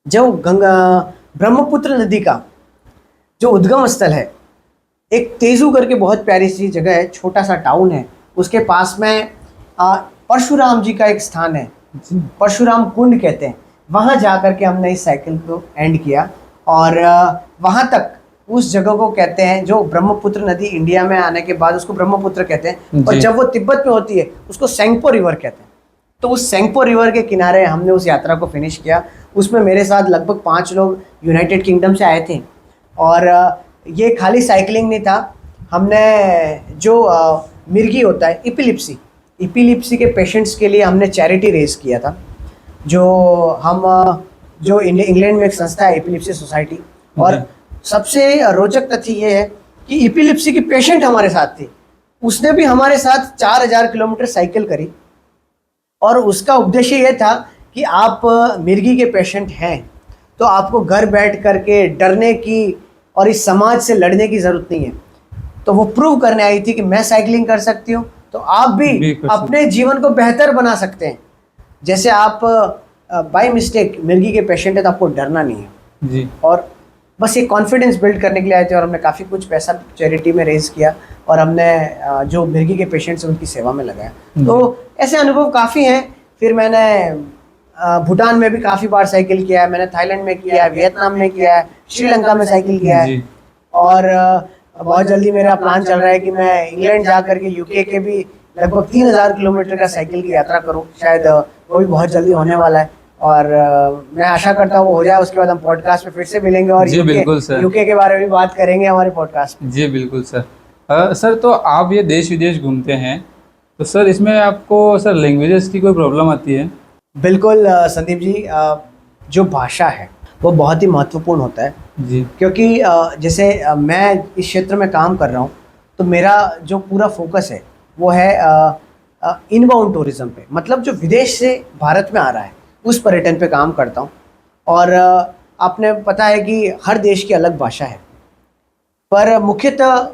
जो ब्रह्मपुत्र नदी का जो उद्गम स्थल है, एक तेजू करके बहुत प्यारी सी जगह है, छोटा सा टाउन है, उसके पास में परशुराम जी का एक स्थान है, परशुराम कुंड कहते हैं। वहाँ जा कर के हमने इस साइकिल को एंड किया, और वहाँ तक उस जगह को कहते हैं, जो ब्रह्मपुत्र नदी इंडिया में आने के बाद उसको ब्रह्मपुत्र कहते हैं, और जब वो तिब्बत में होती है उसको सेंगपो रिवर कहते हैं। तो उस सेंगपो रिवर के किनारे हमने उस यात्रा को फिनिश किया। उसमें मेरे साथ लगभग 5 लोग यूनाइटेड किंगडम से आए थे, और ये खाली साइकिलिंग नहीं था, हमने जो मिर्गी होता है, इपिलिप्सी के पेशेंट्स के लिए हमने चैरिटी रेज किया था। जो इंग्लैंड में एक संस्था है, इपिलिप्सी सोसाइटी, और सबसे रोचक तथ्य ये है कि इपिलिप्सी की पेशेंट हमारे साथ थी, उसने भी हमारे साथ 4000 किलोमीटर साइकिल करी। और उसका उद्देश्य ये था कि आप मिर्गी के पेशेंट हैं तो आपको घर बैठ करके डरने की और इस समाज से लड़ने की ज़रूरत नहीं है। तो वो प्रूव करने आई थी कि मैं साइकिलिंग कर सकती हूँ, तो आप भी अपने जीवन को बेहतर बना सकते हैं। जैसे आप बाय मिस्टेक मिर्गी के पेशेंट है तो आपको डरना नहीं है जी। और बस ये कॉन्फिडेंस बिल्ड करने के लिए आए थे, और हमने काफ़ी कुछ पैसा चैरिटी में रेज किया, और हमने जो मिर्गी के पेशेंट्स हैं उनकी सेवा में लगाया। तो ऐसे अनुभव काफ़ी हैं। फिर मैंने भूटान में भी काफ़ी बार साइकिल किया है, मैंने थाईलैंड में किया है, वियतनाम में किया है, श्रीलंका में साइकिल किया है, और बहुत जल्दी मेरा प्लान चल रहा है कि मैं इंग्लैंड जा करके यूके के भी लगभग 3000 किलोमीटर का साइकिल की यात्रा करूँ। शायद वो भी बहुत जल्दी होने वाला है, और मैं आशा करता हूँ वो हो जाए। उसके बाद हम पॉडकास्ट में फिर से मिलेंगे और यूके के बारे में भी बात करेंगे हमारे पॉडकास्ट में। जी बिल्कुल सर। सर तो आप ये देश विदेश घूमते हैं, तो सर इसमें आपको सर लैंग्वेजेस की कोई प्रॉब्लम आती है? बिल्कुल संदीप जी, जो भाषा है वो बहुत ही महत्वपूर्ण होता है जी। क्योंकि जैसे मैं इस क्षेत्र में काम कर रहा हूँ, तो मेरा जो पूरा फोकस है वो है इनबाउंड टूरिज्म पे, मतलब जो विदेश से भारत में आ रहा है उस पर्यटन पे काम करता हूँ। और आपने पता है कि हर देश की अलग भाषा है, पर मुख्यतः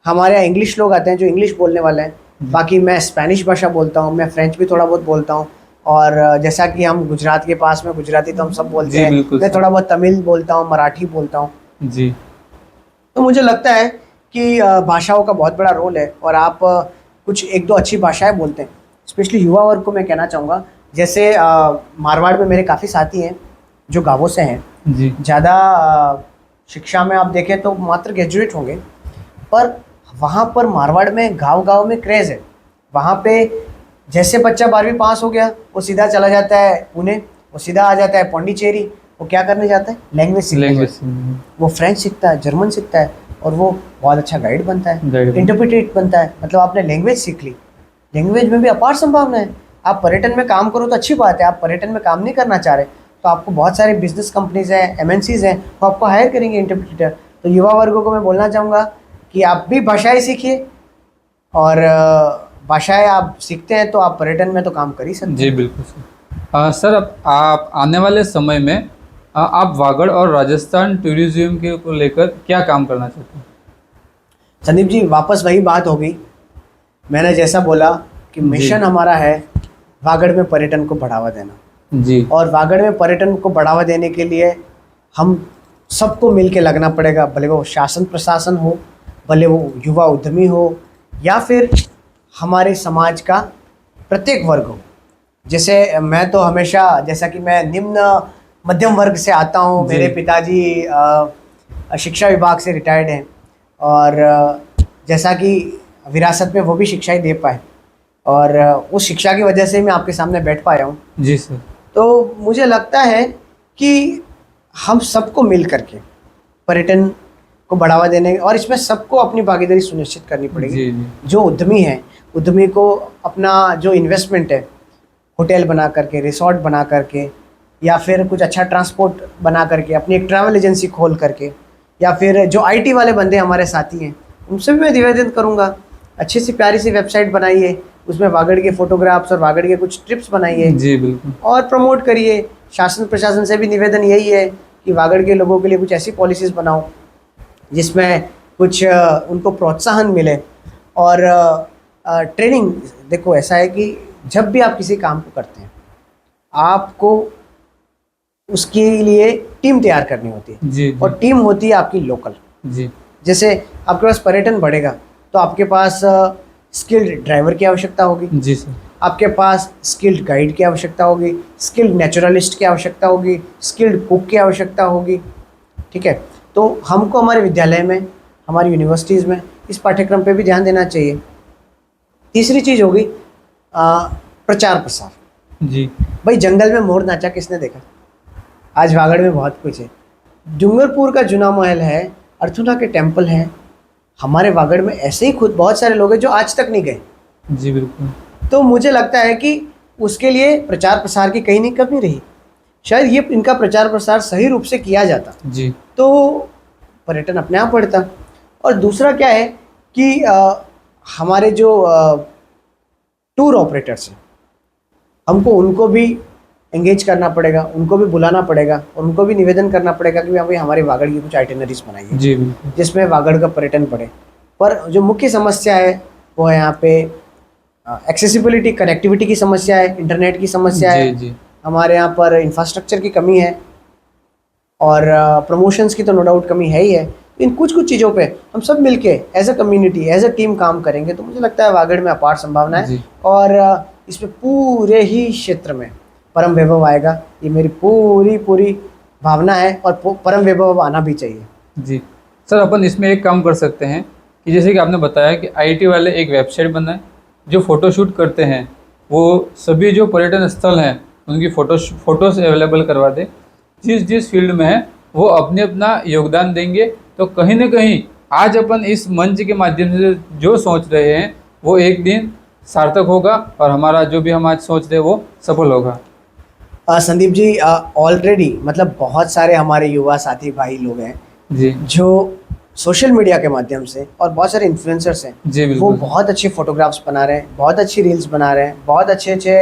हमारे यहाँ इंग्लिश लोग आते हैं जो इंग्लिश बोलने वाले हैं। बाकी मैं स्पेनिश भाषा बोलता हूँ, मैं फ्रेंच भी थोड़ा बहुत बोलता हूँ। और जैसा कि हम गुजरात के पास में गुजराती तो हम सब बोलते जी हैं, बिल्कुल मैं सर। थोड़ा बहुत तमिल बोलता हूँ, मराठी बोलता हूँ। जी तो मुझे लगता है कि भाषाओं का बहुत बड़ा रोल है, और आप कुछ एक दो अच्छी भाषाएं बोलते हैं। स्पेशली युवा वर्ग को मैं कहना चाहूँगा, जैसे मारवाड़ में मेरे काफ़ी साथी हैं जो गाँवों से हैं। जी ज़्यादा शिक्षा में आप देखें तो मात्र ग्रेजुएट होंगे, पर वहाँ पर मारवाड़ में गांव-गांव में क्रेज़ है। वहाँ पे जैसे बच्चा 12वीं पास हो गया वो सीधा चला जाता है पुणे, वो सीधा आ जाता है पौंडीचेरी। वो क्या करने जाता है? लैंग्वेज सीखने जाता है। लैंग्वेज वो फ्रेंच सीखता है, जर्मन सीखता है, और वो बहुत अच्छा गाइड बनता है, गाइड इंटरप्रेटेट बनता है। मतलब आपने लैंग्वेज सीख ली, लैंग्वेज में भी अपार संभावना है। आप पर्यटन में काम करो तो अच्छी बात है, आप पर्यटन में काम नहीं करना चाह रहे तो आपको बहुत सारे बिजनेस कंपनीज हैं, एमएनसीज हैं, वो आपको हायर करेंगे इंटरप्रेटर। तो युवा वर्गों को मैं बोलना चाहूँगा कि आप भी भाषाएं सीखिए, और भाषाएं आप सीखते हैं तो आप पर्यटन में तो काम कर ही सकते जी हैं। बिल्कुल सर। सर अब आप आने वाले समय में आप वागड़ और राजस्थान टूरिज्म के को लेकर क्या काम करना चाहते हैं? संदीप जी, वापस वही बात होगी, मैंने जैसा बोला कि जी। मिशन हमारा है वागड़ में पर्यटन को बढ़ावा देना। जी और वागड़ में पर्यटन को बढ़ावा देने के लिए हम सबको मिल के लगना पड़ेगा, भले वो शासन प्रशासन हो, भले वो युवा उद्यमी हो, या फिर हमारे समाज का प्रत्येक वर्ग हो। जैसे मैं तो हमेशा, जैसा कि मैं निम्न मध्यम वर्ग से आता हूँ, जी। मेरे पिताजी शिक्षा विभाग से रिटायर्ड हैं, और जैसा कि विरासत में वो भी शिक्षा ही दे पाए, और उस शिक्षा की वजह से मैं आपके सामने बैठ पाया हूँ। जी सर। तो मुझे लगता है कि हम सबको मिल करके पर्यटन को बढ़ावा देने, और इसमें सबको अपनी भागीदारी सुनिश्चित करनी पड़ेगी। जी जी जो उद्यमी हैं, उद्यमी को अपना जो इन्वेस्टमेंट है, होटल बना करके, रिसोर्ट बना करके, या फिर कुछ अच्छा ट्रांसपोर्ट बना करके, अपनी एक ट्रैवल एजेंसी खोल करके, या फिर जो आईटी वाले बंदे हमारे साथी हैं उनसे भी मैं निवेदन करूँगा, अच्छी सी प्यारी सी वेबसाइट बनाइए, उसमें वागड़ के फोटोग्राफ्स और वागड़ के कुछ ट्रिप्स बनाइए जी बिल्कुल। और प्रमोट करिए। शासन प्रशासन से भी निवेदन यही है कि वागड़ के लोगों के लिए कुछ ऐसी पॉलिसीज़ बनाओ जिसमें कुछ उनको प्रोत्साहन मिले। और ट्रेनिंग, देखो ऐसा है कि जब भी आप किसी काम को करते हैं आपको उसके लिए टीम तैयार करनी होती है, जी और टीम होती है आपकी लोकल। जी जैसे आपके पास पर्यटन बढ़ेगा तो आपके पास स्किल्ड ड्राइवर की आवश्यकता होगी, जी सर। आपके पास स्किल्ड गाइड की आवश्यकता होगी, स्किल्ड नेचुरलिस्ट की आवश्यकता होगी, स्किल्ड कुक की आवश्यकता होगी। ठीक है, तो हमको हमारे विद्यालय में, हमारी यूनिवर्सिटीज़ में इस पाठ्यक्रम पे भी ध्यान देना चाहिए। तीसरी चीज़ होगी प्रचार प्रसार। जी भाई, जंगल में मोर नाचा किसने देखा? आज वागड़ में बहुत कुछ है, डूंगरपुर का जूना महल है, अर्थुना के टेम्पल हैं। हमारे वागड़ में ऐसे ही खुद बहुत सारे लोग हैं जो आज तक नहीं गए। जी बिल्कुल। तो मुझे लगता है कि उसके लिए प्रचार प्रसार की कहीं नहीं कमी रही। शायद ये इनका प्रचार प्रसार सही रूप से किया जाता जी तो पर्यटन अपने आप बढ़ता। और दूसरा क्या है कि हमारे जो टूर ऑपरेटर्स हैं, हमको उनको भी एंगेज करना पड़ेगा, उनको भी बुलाना पड़ेगा, और उनको भी निवेदन करना पड़ेगा कि भाई हमारे वागड़ की कुछ आइटिनरीज बनाइए जी बिल्कुल। जिसमें वागड़ का पर्यटन बढ़े। पर जो मुख्य समस्या है वो है यहाँ पे एक्सेसिबिलिटी, कनेक्टिविटी की समस्या है, इंटरनेट की समस्या है, जी जी हमारे यहाँ पर इंफ्रास्ट्रक्चर की कमी है, और प्रमोशंस की तो नो डाउट कमी है ही है। इन कुछ कुछ चीज़ों पे हम सब मिलके as a community, as a team काम करेंगे तो मुझे लगता है वागड़ में अपार संभावना है। जी। और इसमें पूरे ही क्षेत्र में परम वैभव आएगा, ये मेरी पूरी पूरी भावना है, और परम वैभव आना भी चाहिए। जी सर, अपन इसमें एक काम कर सकते हैं कि जैसे कि आपने बताया कि आईटी वाले एक वेबसाइट बनाए, जो फ़ोटोशूट करते हैं वो सभी जो पर्यटन स्थल हैं उनकी फ़ोटोज़ अवेलेबल करवा दे। जिस जिस फील्ड में है वो अपने अपना योगदान देंगे, तो कहीं ना कहीं आज अपन इस मंच के माध्यम से जो सोच रहे हैं वो एक दिन सार्थक होगा, और हमारा जो भी हम आज सोच रहे हैं वो सफल होगा। संदीप जी, ऑलरेडी मतलब बहुत सारे हमारे युवा साथी भाई लोग हैं जी जो सोशल मीडिया के माध्यम से, और बहुत सारे इन्फ्लुएंसर्स हैं जी वो बिल्कुल। बहुत अच्छे फोटोग्राफ्स बना रहे हैं, बहुत अच्छी रील्स बना रहे हैं, बहुत अच्छे अच्छे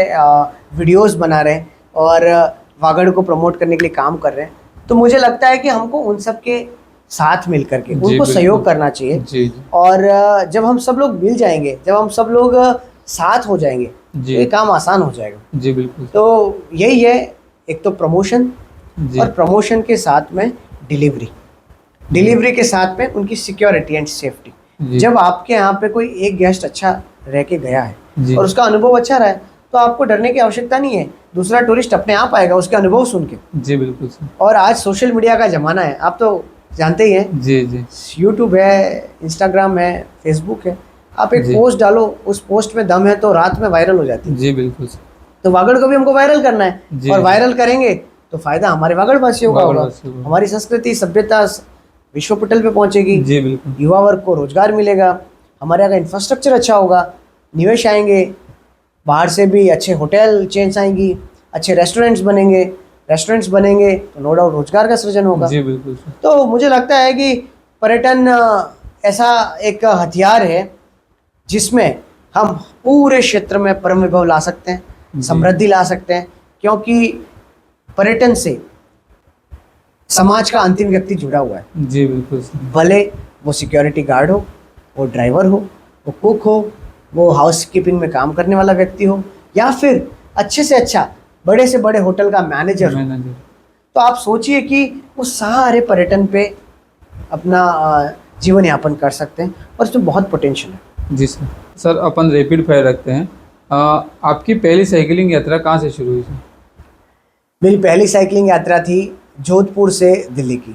वीडियोस बना रहे हैं और वागड़ को प्रमोट करने के लिए काम कर रहे हैं। तो मुझे लगता है कि हमको उन सब के साथ मिल करके जी उनको बिल्कुल। सहयोग करना चाहिए। जी जी और जब हम सब लोग मिल जाएंगे, जब हम सब लोग साथ हो जाएंगे तो जी ये काम आसान हो जाएगा। जी बिल्कुल। तो यही है, एक तो प्रमोशन, जी और प्रमोशन के साथ में डिलीवरी के साथ में उनकी सिक्योरिटी एंड सेफ्टी। जी जब आपके यहाँ पे कोई एक गेस्ट अच्छा रह के गया है जी और उसका अनुभव अच्छा रहा है, तो आपको डरने की आवश्यकता नहीं है, दूसरा टूरिस्ट अपने आप आएगा उसके अनुभव सुन के। जी बिल्कुल सर। और आज सोशल मीडिया का ज़माना है, आप तो जानते ही हैं, जी जी यूट्यूब है, इंस्टाग्राम है, फेसबुक है, आप एक जी। पोस्ट डालो, उस पोस्ट में दम है तो रात में वायरल हो जाती है। जी बिल्कुल सर। तो वागड़ को भी हमको वायरल करना है, जी, और जी। वायरल करेंगे तो फायदा हमारे वागड़ वासियों का होगा, वागड़वासियों को। हमारी संस्कृति सभ्यता विश्व पटल पे पहुंचेगी, जी बिल्कुल। युवा वर्ग को रोजगार मिलेगा, हमारे यहाँ का इंफ्रास्ट्रक्चर अच्छा होगा, निवेश आएंगे, बाहर से भी अच्छे होटल चेन्स आएंगी, अच्छे रेस्टोरेंट्स बनेंगे तो नो डाउट रोजगार का सृजन होगा। जी बिल्कुल सर। तो मुझे लगता है कि पर्यटन ऐसा एक हथियार है जिसमें हम पूरे क्षेत्र में परम विभव ला सकते हैं, जी। समृद्धि ला सकते हैं, क्योंकि पर्यटन से समाज का अंतिम व्यक्ति जुड़ा हुआ है। जी बिल्कुल सर। भले वो सिक्योरिटी गार्ड हो, वो ड्राइवर हो, वो कुक हो, वो हाउस कीपिंग में काम करने वाला व्यक्ति हो, या फिर अच्छे से अच्छा बड़े से बड़े होटल का मैनेजर हो। मैनेजर। तो आप सोचिए कि वो सारे पर्यटन पे अपना जीवन यापन कर सकते हैं, और इसमें बहुत पोटेंशियल है। जी सर। सर अपन रैपिड फायर रखते हैं। आपकी पहली साइकिलिंग यात्रा कहाँ से शुरू हुई सर? मेरी पहली साइकिलिंग यात्रा थी जोधपुर से दिल्ली की,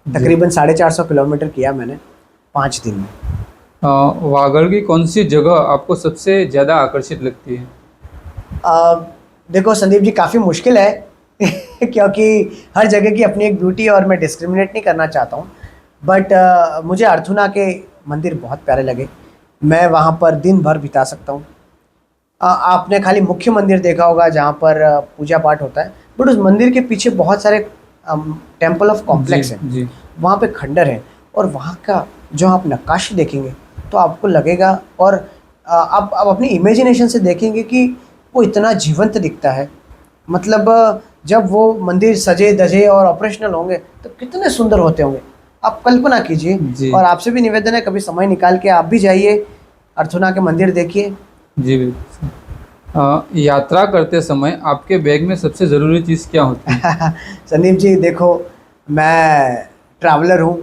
तकरीबन 450 किलोमीटर किया मैंने 5 दिन में। वागड़ की कौन सी जगह आपको सबसे ज़्यादा आकर्षित लगती है? देखो संदीप जी, काफ़ी मुश्किल है क्योंकि हर जगह की अपनी एक ब्यूटी, और मैं डिस्क्रिमिनेट नहीं करना चाहता हूँ, बट मुझे अर्थुना के मंदिर बहुत प्यारे लगे। मैं वहाँ पर दिन भर बिता सकता हूँ। आपने खाली मुख्य मंदिर देखा होगा जहाँ पर पूजा पाठ होता है, बट उस मंदिर के पीछे बहुत सारे टेम्पल ऑफ कॉम्प्लेक्स हैं, जी वहाँ पे खंडर है, और वहाँ का जो आप नक्काशी देखेंगे तो आपको लगेगा, और आप अपनी इमेजिनेशन से देखेंगे कि वो इतना जीवंत दिखता है। मतलब जब वो मंदिर सजे धजे और ऑपरेशनल होंगे तो कितने सुंदर होते होंगे, आप कल्पना कीजिए। जी। और आपसे भी निवेदन है, कभी समय निकाल के आप भी जाइए, अर्थुना के मंदिर देखिए। जी बिल्कुल सर। यात्रा करते समय आपके बैग में सबसे ज़रूरी चीज़ क्या होती है? संदीप जी देखो, मैं ट्रैवलर हूँ,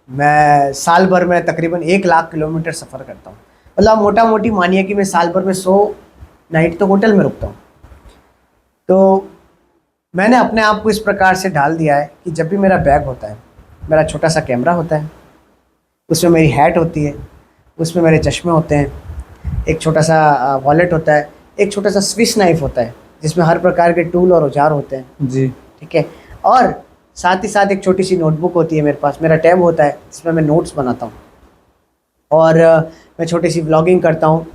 मैं साल भर में तकरीबन 1 लाख किलोमीटर सफ़र करता हूँ। मतलब मोटा मोटी मानिए कि मैं साल भर में 100 नाइट तो होटल में रुकता हूँ। तो मैंने अपने आप को इस प्रकार से ढाल दिया है कि जब भी मेरा बैग होता है, मेरा छोटा सा कैमरा होता है, उसमें मेरी हैट होती है, उसमें मेरे चश्मे होते हैं, एक छोटा सा वॉलेट होता है, एक छोटा सा स्विस नाइफ होता है जिसमें हर प्रकार के टूल और औजार होते हैं, जी ठीक है। और साथ ही साथ एक छोटी सी नोटबुक होती है मेरे पास, मेरा टैब होता है जिसमें मैं नोट्स बनाता हूँ, और मैं छोटी सी व्लॉगिंग करता हूँ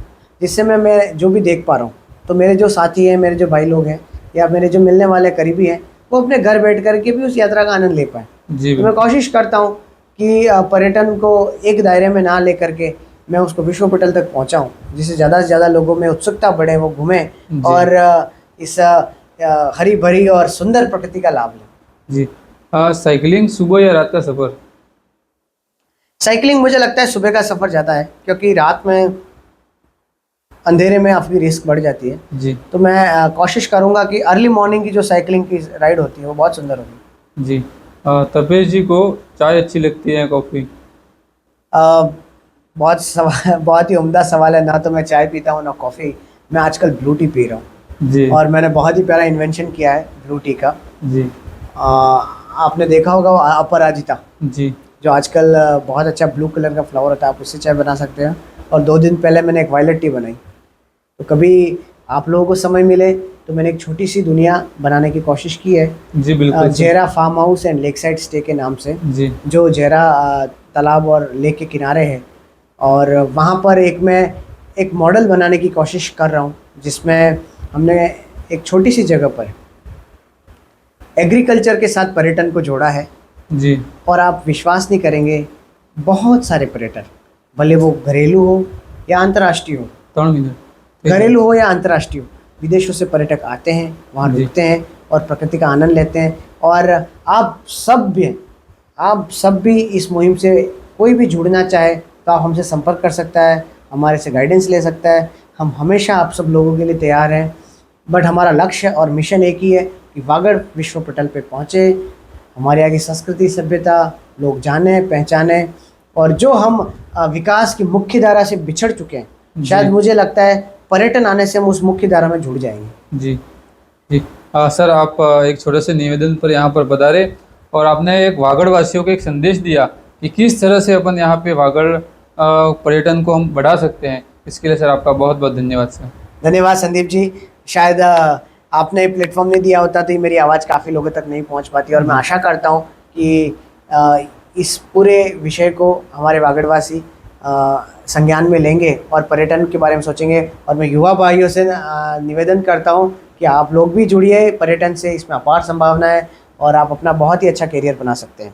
जिससे मैं जो भी देख पा रहा हूँ, तो मेरे जो साथी हैं, मेरे जो भाई लोग हैं, या मेरे जो मिलने वाले करीबी हैं, वो अपने घर बैठ कर के भी उस यात्रा का आनंद ले पाएँ। जी तो मैं कोशिश करता हूँ कि पर्यटन को एक दायरे में ना लेकर के मैं उसको विश्व पटल तक पहुँचाऊँ, जिससे ज़्यादा से ज़्यादा लोगों में उत्सुकता बढ़े, वो घूमें जी। और इस हरी भरी और सुंदर प्रकृति का लाभ लें। जी। साइकिलिंग सुबह या रात का सफ़र? साइकिलिंग मुझे लगता है सुबह का सफ़र ज़्यादा है, क्योंकि रात में अंधेरे में आपकी रिस्क बढ़ जाती है। जी तो मैं कोशिश करूँगा कि अर्ली मॉर्निंग की जो साइकिलिंग की राइड होती है वो बहुत सुंदर होगी। जी। तपेश जी को चाय अच्छी लगती है या कॉफ़ी? बहुत ही उम्दा सवाल है। ना तो मैं चाय पीता हूँ ना कॉफ़ी, मैं आजकल ब्लू टी पी रहा हूँ, जी और मैंने बहुत ही प्यारा इन्वेंशन किया है ब्लू टी का। जी आपने देखा होगा वो अपराजिता, जी जो आजकल बहुत अच्छा ब्लू कलर का फ्लावर होता है, आप उससे चाय बना सकते हैं। और 2 दिन पहले मैंने एक वायलेट टी बनाई। तो कभी आप लोगों को समय मिले तो मैंने एक छोटी सी दुनिया बनाने की कोशिश की है, जी बिल्कुल sir. Jera farm house and lake side stay के नाम से, जी जो जेरा तालाब और लेक के किनारे है। और वहाँ पर मैं एक मॉडल बनाने की कोशिश कर रहा हूँ, जिसमें हमने एक छोटी सी जगह पर एग्रीकल्चर के साथ पर्यटन को जोड़ा है। जी और आप विश्वास नहीं करेंगे, बहुत सारे पर्यटन, भले वो घरेलू हो या अंतर्राष्ट्रीय हो, 3 मिनट। घरेलू हो या अंतर्राष्ट्रीय हो, विदेशों से पर्यटक आते हैं, वहाँ जी। रुकते हैं और प्रकृति का आनंद लेते हैं। और आप सब भी इस मुहिम से कोई भी जुड़ना चाहे तो आप हमसे संपर्क कर सकता है, हमारे से गाइडेंस ले सकता है। हम हमेशा आप सब लोगों के लिए तैयार हैं। बट हमारा लक्ष्य और मिशन एक ही है कि वागड़ विश्व पटल पे पहुँचे, हमारे यहाँ की संस्कृति सभ्यता लोग जाने पहचाने, और जो हम विकास की मुख्य धारा से बिछड़ चुके हैं, जी। शायद मुझे लगता है पर्यटन आने से हम उस मुख्य धारा में जुड़ जाएंगे। जी जी। सर, आप एक छोटे से निवेदन पर यहाँ पर बता रहे, और आपने एक वागड़ वासियों को एक संदेश दिया कि किस तरह से अपन यहाँ पे वागड़ पर्यटन को हम बढ़ा सकते हैं। इसके लिए सर आपका बहुत बहुत धन्यवाद सर। धन्यवाद संदीप जी। शायद आपने प्लेटफॉर्म नहीं दिया होता तो ये मेरी आवाज़ काफ़ी लोगों तक नहीं पहुंच पाती, और मैं आशा करता हूं कि इस पूरे विषय को हमारे वागड़वासी संज्ञान में लेंगे और पर्यटन के बारे में सोचेंगे। और मैं युवा भाइयों से निवेदन करता हूं कि आप लोग भी जुड़िए पर्यटन से, इसमें अपार संभावना है और आप अपना बहुत ही अच्छा करियर बना सकते हैं।